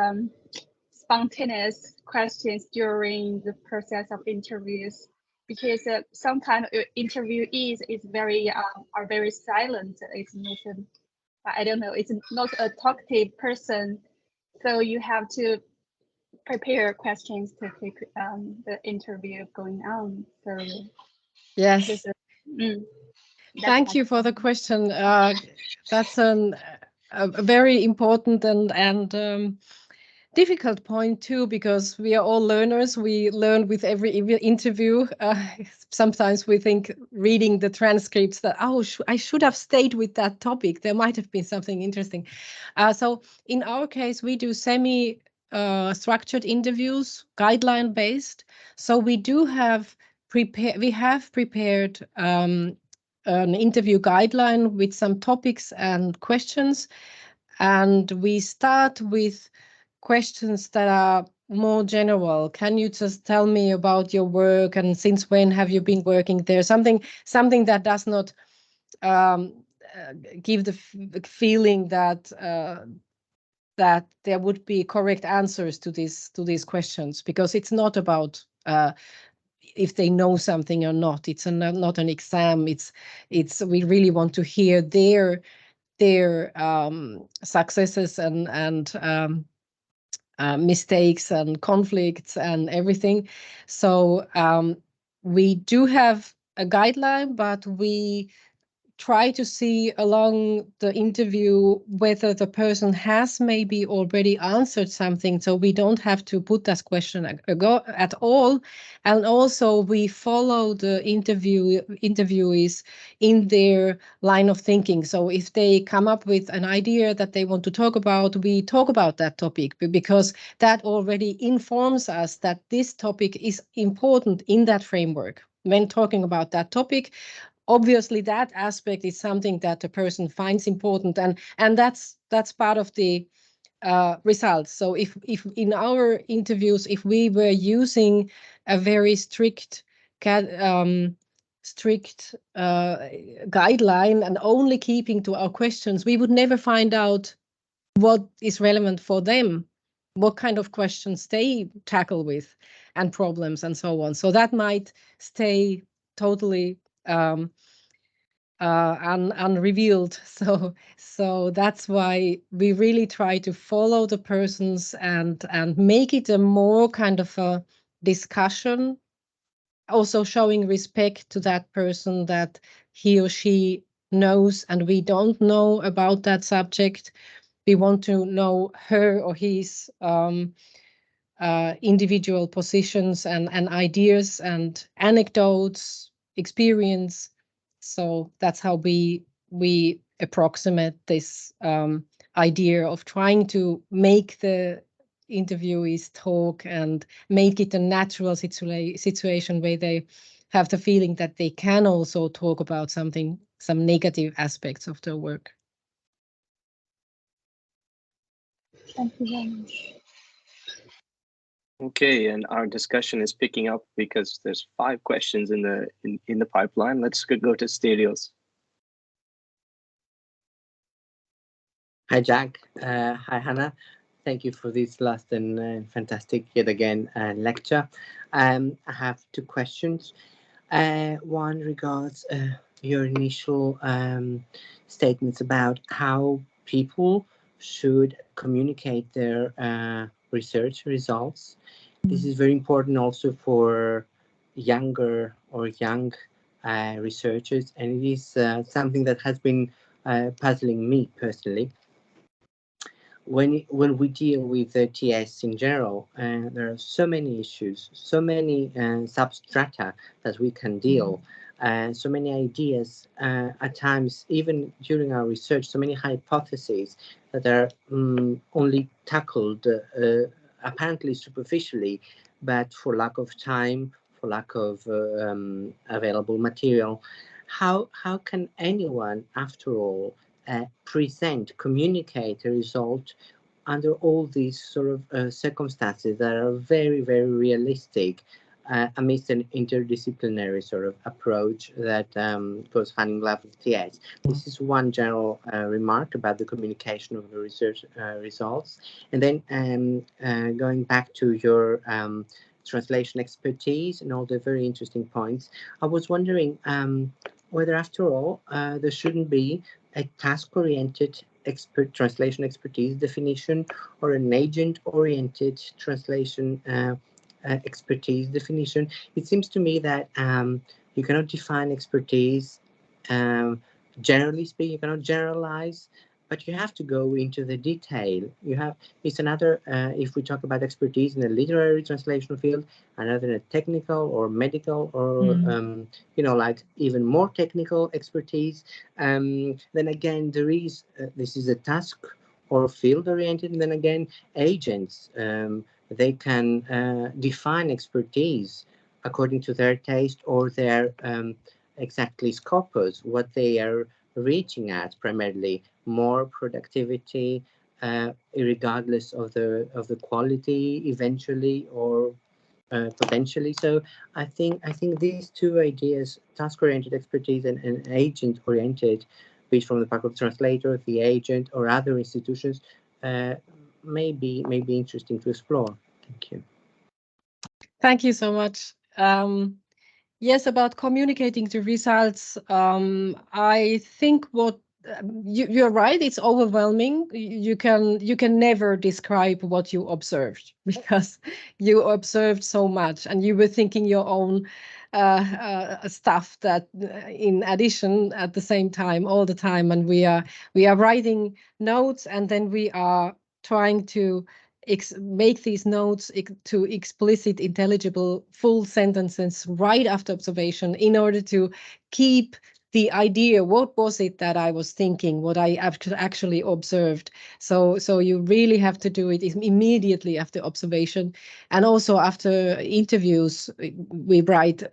spontaneous questions during the process of interviews? Because sometimes interviewees are very silent. It's not I don't know. It's not a talkative person, so you have to prepare questions to keep the interview going on. So yes, thank you for the question. That's a very important and difficult point too, because we are all learners. We learn with every interview. Sometimes we think reading the transcripts that, oh, I should have stayed with that topic. There might have been something interesting. So in our case, we do structured interviews, guideline based. So we do have prepared an interview guideline with some topics and questions, and we start with questions that are more general. Can you just tell me about your work, and since when have you been working there? Something that does not give the feeling that that there would be correct answers to these questions, because it's not about if they know something or not. It's not an exam. It's we really want to hear their successes and mistakes and conflicts and everything. So we do have a guideline, but we try to see along the interview whether the person has maybe already answered something, so we don't have to put that question at all. And also we follow the interviewees in their line of thinking. So if they come up with an idea that they want to talk about, we talk about that topic, because that already informs us that this topic is important in that framework. When talking about that topic, obviously that aspect is something that the person finds important, and that's part of the results. So if in our interviews, if we were using a very strict strict guideline and only keeping to our questions, we would never find out what is relevant for them, what kind of questions they tackle with, and problems and so on. So that might stay totally unrevealed. So that's why we really try to follow the persons and make it a more kind of a discussion, also showing respect to that person, that he or she knows and we don't know about that subject. We want to know her or his individual positions and ideas and anecdotes, experience. So that's how we approximate this idea of trying to make the interviewees talk and make it a natural situation where they have the feeling that they can also talk about something, some negative aspects of their work. Thank you very much. Okay, and our discussion is picking up because there's 5 questions in the pipeline. Let's go to Stelios. Hi, Jack. Hi, Hanna. Thank you for this last and fantastic, yet again, lecture. I have 2 questions. One regards your initial statements about how people should communicate their research results. This is very important also for younger or young researchers, and it is something that has been puzzling me personally. When we deal with the TS in general, there are so many issues, so many substrata that we can deal, so many ideas, at times, even during our research, so many hypotheses that are only tackled apparently superficially, but for lack of time, for lack of available material. How can anyone, after all, present, communicate a result under all these sort of circumstances that are very, very realistic amidst an interdisciplinary sort of approach that goes hand in glove with TS? This is one general remark about the communication of the research results. And then going back to your translation expertise and all the very interesting points, I was wondering whether, after all, there shouldn't be a task-oriented translation expertise definition or an agent-oriented translation expertise definition. It seems to me that you cannot define expertise generally speaking. You cannot generalize, but you have to go into the detail. It's another, if we talk about expertise in the literary translation field, another in a technical or medical or, like even more technical expertise. Then again, there is, this is a task or field oriented, and then again, agents, they can define expertise according to their taste or their exactly scopus, what they are reaching at, primarily more productivity, regardless of the quality eventually or potentially. So I think these 2 ideas, task-oriented expertise and agent-oriented, be it from the part of the translator, the agent, or other institutions, may be interesting to explore. Thank you. Thank you so much. Yes, about communicating the results, I think what you're right, it's overwhelming. You can never describe what you observed because you observed so much and you were thinking your own stuff that in addition at the same time all the time, and we are writing notes and then we are trying to make these notes to explicit, intelligible, full sentences right after observation in order to keep the idea, what was it that I was thinking, what I actually observed. So you really have to do it immediately after observation. And also after interviews, we write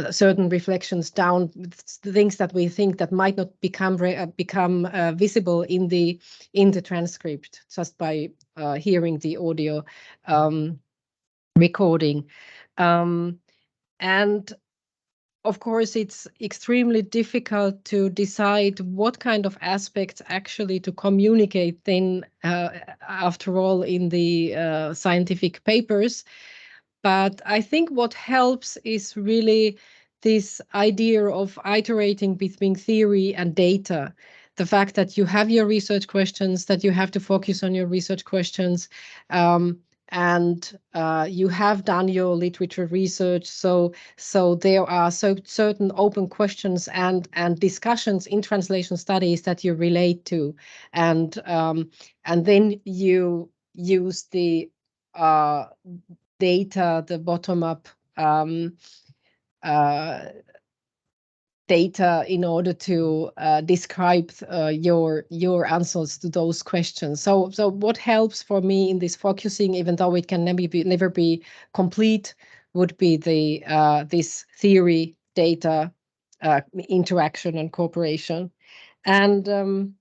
certain reflections down, things that we think that might not become visible in the transcript just by hearing the audio recording. And of course, it's extremely difficult to decide what kind of aspects actually to communicate then, after all, in the scientific papers. But I think what helps is really this idea of iterating between theory and data. The fact that you have your research questions, that you have to focus on your research questions, and you have done your literature research. So there are certain open questions and discussions in translation studies that you relate to, and then you use the data, the bottom-up data in order to describe your answers to those questions. So what helps for me in this focusing, even though it can never be complete, would be the this theory data interaction and cooperation. And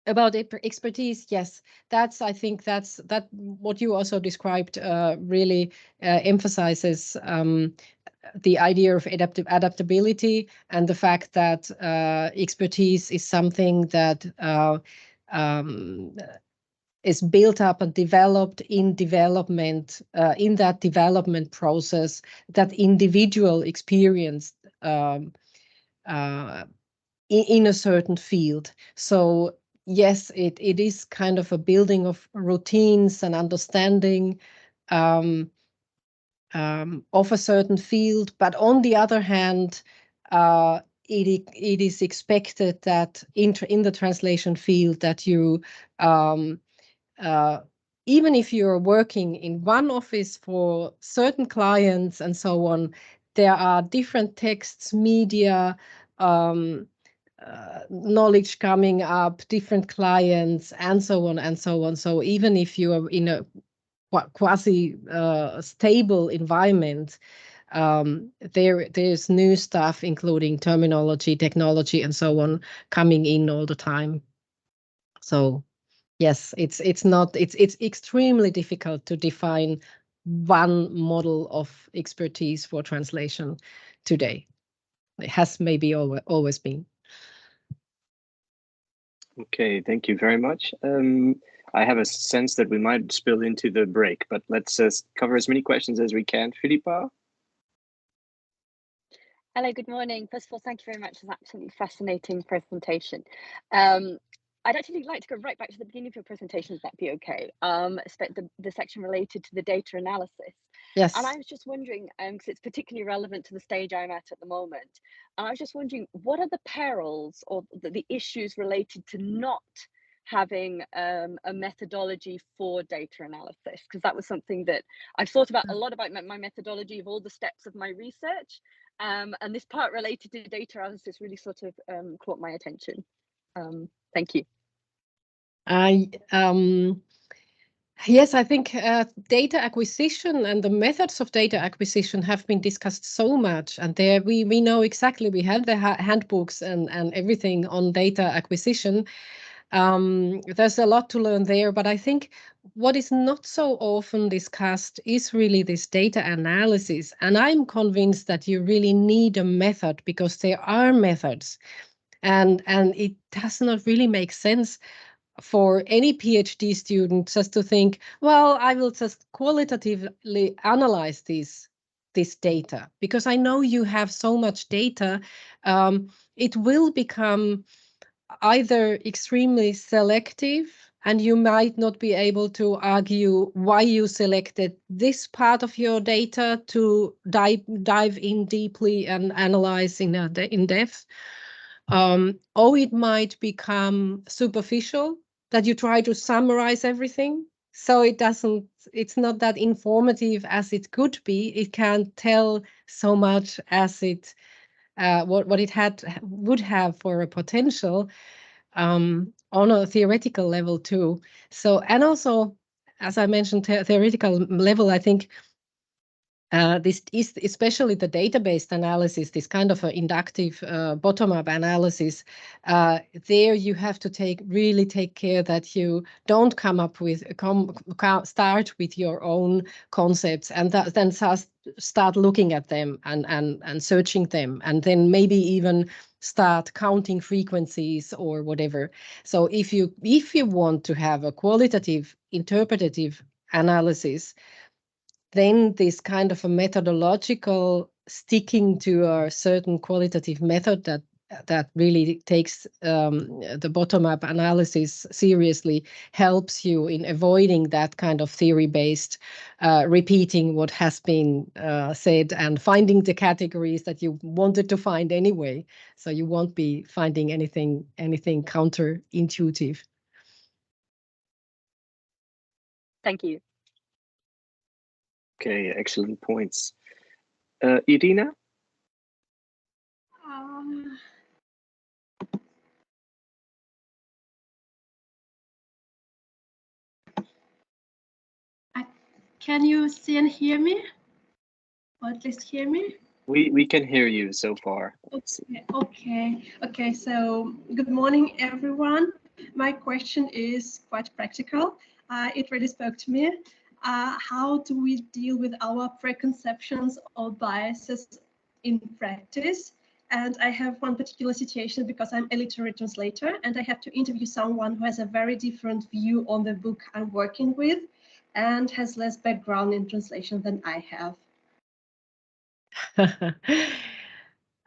about expertise, yes, I think that what you also described really emphasizes the idea of adaptability, and the fact that expertise is something that is built up and developed in development, in that development process, that individual experience in a certain field. So yes, it is kind of a building of routines and understanding of a certain field. But on the other hand, it is expected that in the translation field that you, even if you're working in one office for certain clients and so on, there are different texts, media, knowledge coming up, different clients, and so on and so on. So even if you are in a quasi stable environment, there's new stuff, including terminology, technology, and so on, coming in all the time. So yes, it's extremely difficult to define one model of expertise for translation today. It has maybe always been. Okay, thank you very much. I have a sense that we might spill into the break, but let's cover as many questions as we can. Philippa? Hello, good morning. First of all, thank you very much for that absolutely fascinating presentation. I'd actually like to go right back to the beginning of your presentation, if that'd be okay. The section related to the data analysis. Yes. And I was just wondering, because it's particularly relevant to the stage I'm at the moment, and I was just wondering, what are the perils or the issues related to not having a methodology for data analysis? Because that was something that I've thought about a lot, about my methodology of all the steps of my research. And this part related to data analysis really sort of caught my attention. Thank you. Yes, I think data acquisition and the methods of data acquisition have been discussed so much, and there we know exactly, we have the handbooks and everything on data acquisition. There's a lot to learn there, but I think what is not so often discussed is really this data analysis. And I'm convinced that you really need a method, because there are methods, and it does not really make sense for any PhD student just to think, well, I will just qualitatively analyze this data, because I know you have so much data. It will become either extremely selective, and you might not be able to argue why you selected this part of your data to dive in deeply and analyze in depth. Or it might become superficial, that you try to summarize everything. So it's not that informative as it could be. It can't tell so much as it what it would have for a potential on a theoretical level too. So, and also, as I mentioned, theoretical level, I think this is especially the database analysis, this kind of an inductive bottom-up analysis. There you have to really take care that you don't come up with start with your own concepts and then start looking at them and searching them, and then maybe even start counting frequencies or whatever. So if you want to have a qualitative interpretative analysis, then this kind of a methodological sticking to a certain qualitative method that really takes the bottom-up analysis seriously helps you in avoiding that kind of theory-based repeating what has been said and finding the categories that you wanted to find anyway. So you won't be finding anything counterintuitive. Thank you. Okay, excellent points. Irina? Can you see and hear me? Or at least hear me? We can hear you so far. Okay. So good morning, everyone. My question is quite practical. It really spoke to me. How do we deal with our preconceptions or biases in practice? And I have one particular situation because I'm a literary translator and I have to interview someone who has a very different view on the book I'm working with and has less background in translation than I have.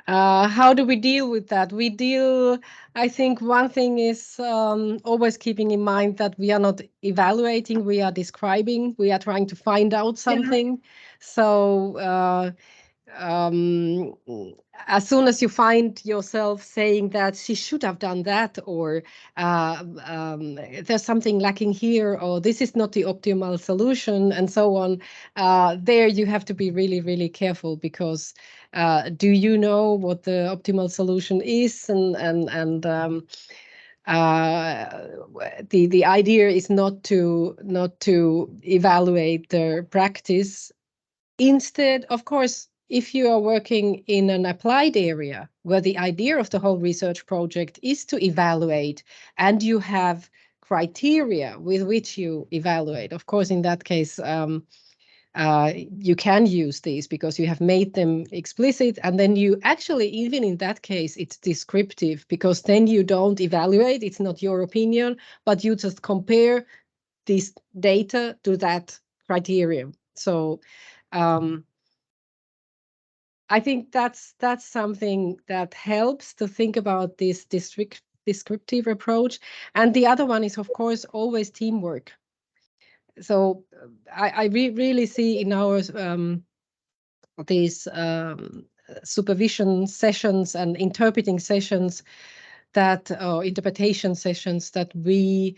How do we deal with that? I think one thing is always keeping in mind that we are not evaluating, we are describing, we are trying to find out something. Yeah. So as soon as you find yourself saying that she should have done that, or there's something lacking here, or this is not the optimal solution, and so on, there you have to be really, really careful, because do you know what the optimal solution is? And the idea is not to evaluate the practice. Instead, of course, if you are working in an applied area where the idea of the whole research project is to evaluate, and you have criteria with which you evaluate, of course, in that case, you can use these because you have made them explicit, and then you actually, even in that case, it's descriptive, because then you don't evaluate, it's not your opinion, but you just compare this data to that criterion. So I think that's something that helps to think about this descriptive approach. And the other one is, of course, always teamwork. So I really see in our these supervision sessions and interpreting sessions that, or interpretation sessions, that we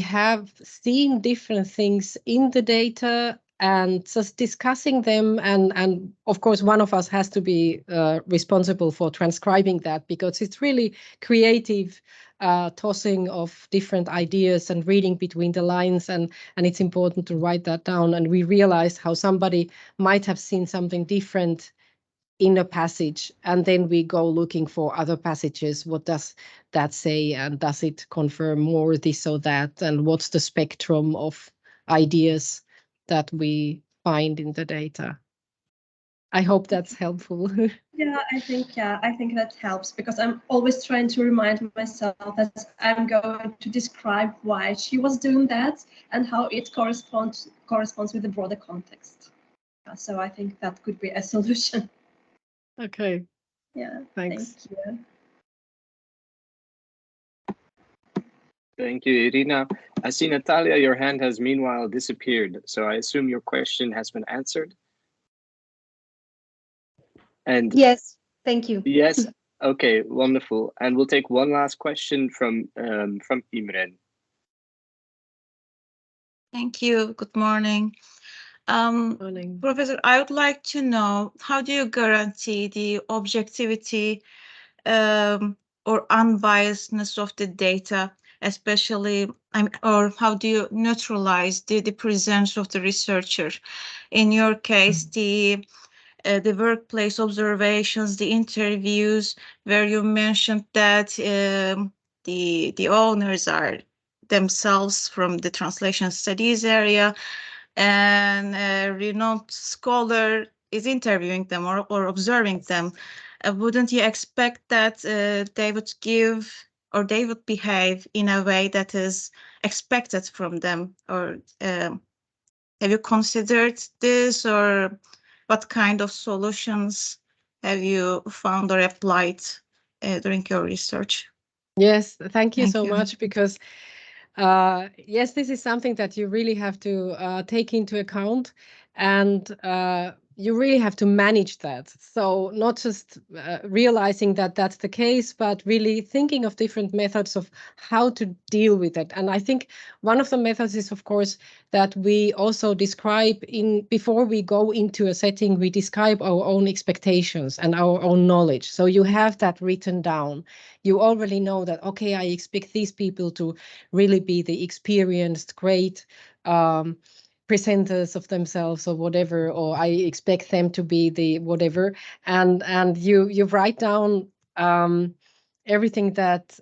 have seen different things in the data and just discussing them, and of course one of us has to be responsible for transcribing that, because it's really creative tossing of different ideas and reading between the lines, and it's important to write that down, and we realize how somebody might have seen something different in a passage, and then we go looking for other passages. What does that say, and does it confirm more this or that, and what's the spectrum of ideas that we find in the data? I hope that's helpful. Yeah, I think that helps, because I'm always trying to remind myself that I'm going to describe why she was doing that and how it corresponds with the broader context. So I think that could be a solution. Okay. Yeah. Thanks. Thank you. Thank you, Irina. I see, Natalia, your hand has meanwhile disappeared, so I assume your question has been answered. And yes, thank you. Yes, okay, wonderful. And we'll take one last question from Imren. Thank you. Good morning. Morning. Professor, I would like to know, how do you guarantee the objectivity or unbiasedness of the data especially, or how do you neutralize the presence of the researcher? In your case, the workplace observations, the interviews, where you mentioned that the owners are themselves from the translation studies area, and a renowned scholar is interviewing them or observing them. Wouldn't you expect that they would give or they would behave in a way that is expected from them? Or have you considered this, or what kind of solutions have you found or applied during your research? Yes, thank you Thank so you. much, because yes, this is something that you really have to take into account, and you really have to manage that. So not just realizing that that's the case, but really thinking of different methods of how to deal with it. And I think one of the methods is, of course, that we also describe before we go into a setting, we describe our own expectations and our own knowledge. So you have that written down. You already know that, okay, I expect these people to really be the experienced, great presenters of themselves or whatever, or I expect them to be the whatever, and you write down everything that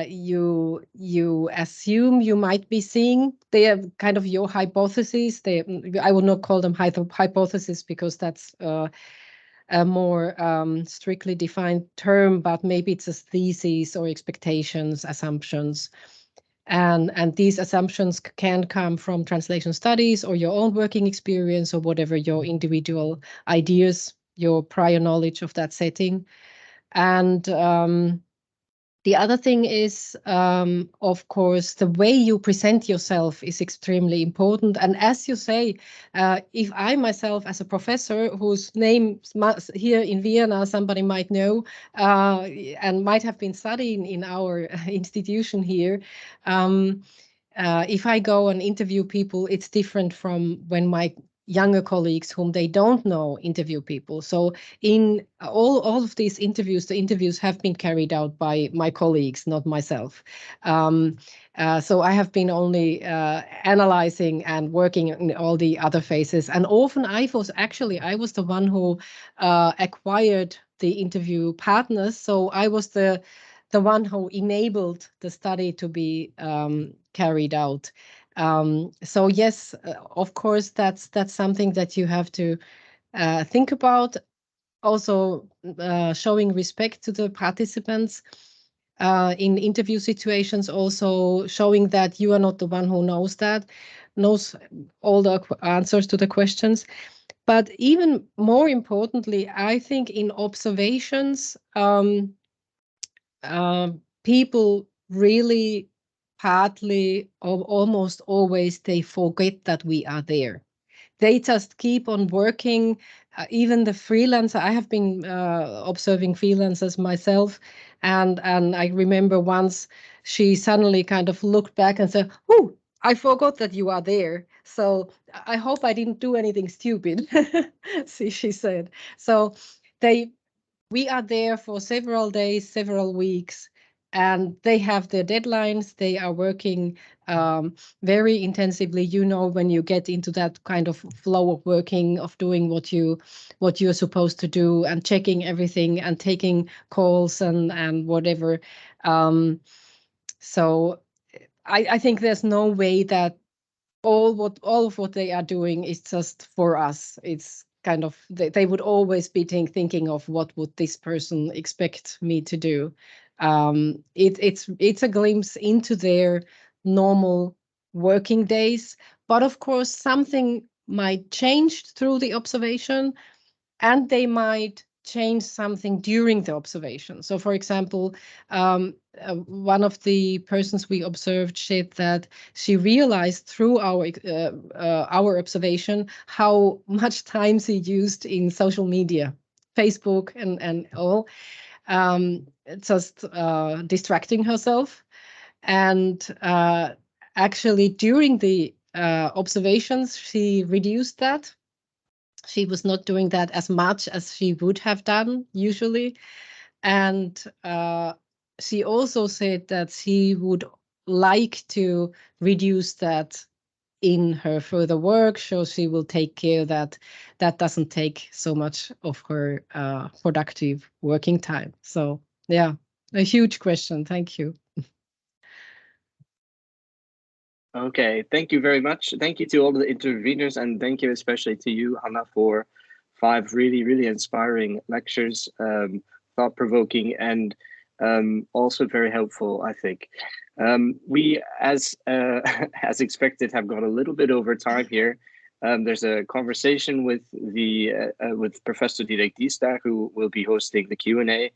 you assume you might be seeing. They are kind of your hypotheses. I would not call them hypothesis, because that's a more strictly defined term, but maybe it's a thesis or expectations, assumptions. And these assumptions can come from translation studies or your own working experience or whatever your individual ideas, your prior knowledge of that setting. And the other thing is, of course, the way you present yourself is extremely important. And as you say, if I myself, as a professor whose name here in Vienna somebody might know and might have been studying in our institution here, if I go and interview people, it's different from when my younger colleagues whom they don't know interview people. So in all of these interviews, the interviews have been carried out by my colleagues, not myself. So I have been only analyzing and working in all the other phases. And often I was the one who acquired the interview partners. So I was the one who enabled the study to be carried out. So yes, of course, that's something that you have to think about. Also, showing respect to the participants in interview situations. Also, showing that you are not the one who knows all the answers to the questions. But even more importantly, I think in observations, people really partly or almost always they forget that we are there. They just keep on working. Even the freelancer, I have been observing freelancers myself, and I remember once she suddenly kind of looked back and said, "Oh, I forgot that you are there. So I hope I didn't do anything stupid." See, she said. So we are there for several days, several weeks, and they have their deadlines. They are working very intensively. You know, when you get into that kind of flow of working, of doing what you're supposed to do, and checking everything and taking calls and whatever. So I think there's no way that all of what they are doing is just for us. It's kind of they would always be thinking of what would this person expect me to do. It's a glimpse into their normal working days, but of course something might change through the observation, and they might change something during the observation. So, for example, one of the persons we observed said that she realized through our observation how much time she used in social media, Facebook and all, just distracting herself. And actually, during the observations, she reduced that. She was not doing that as much as she would have done usually. And she also said that she would like to reduce that in her further work, so she will take care that that doesn't take so much of her productive working time. So yeah, a huge question. Thank you. Okay, thank you very much. Thank you to all the interveners, and thank you especially to you, Hanna, for 5 really, really inspiring lectures, thought-provoking, and also very helpful, I think. We, as as expected, have gone a little bit over time here. There's a conversation with with Professor Dirk Diester, who will be hosting the Q&A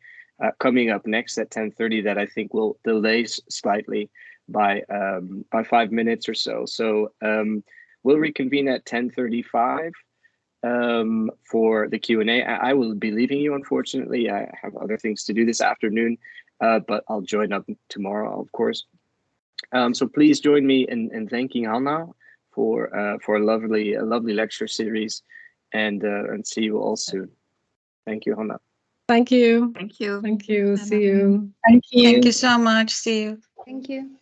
coming up next at 10:30 that I think will delay slightly by 5 minutes or so. So we'll reconvene at 10:35 for the Q&A. I will be leaving you, unfortunately. I have other things to do this afternoon, but I'll join up tomorrow, of course. So please join me in thanking Hanna for a lovely lecture series, and see you all soon. Thank you, Hanna. Thank you. Thank you. Thank you. See you. Thank you. Thank you so much. See you. Thank you.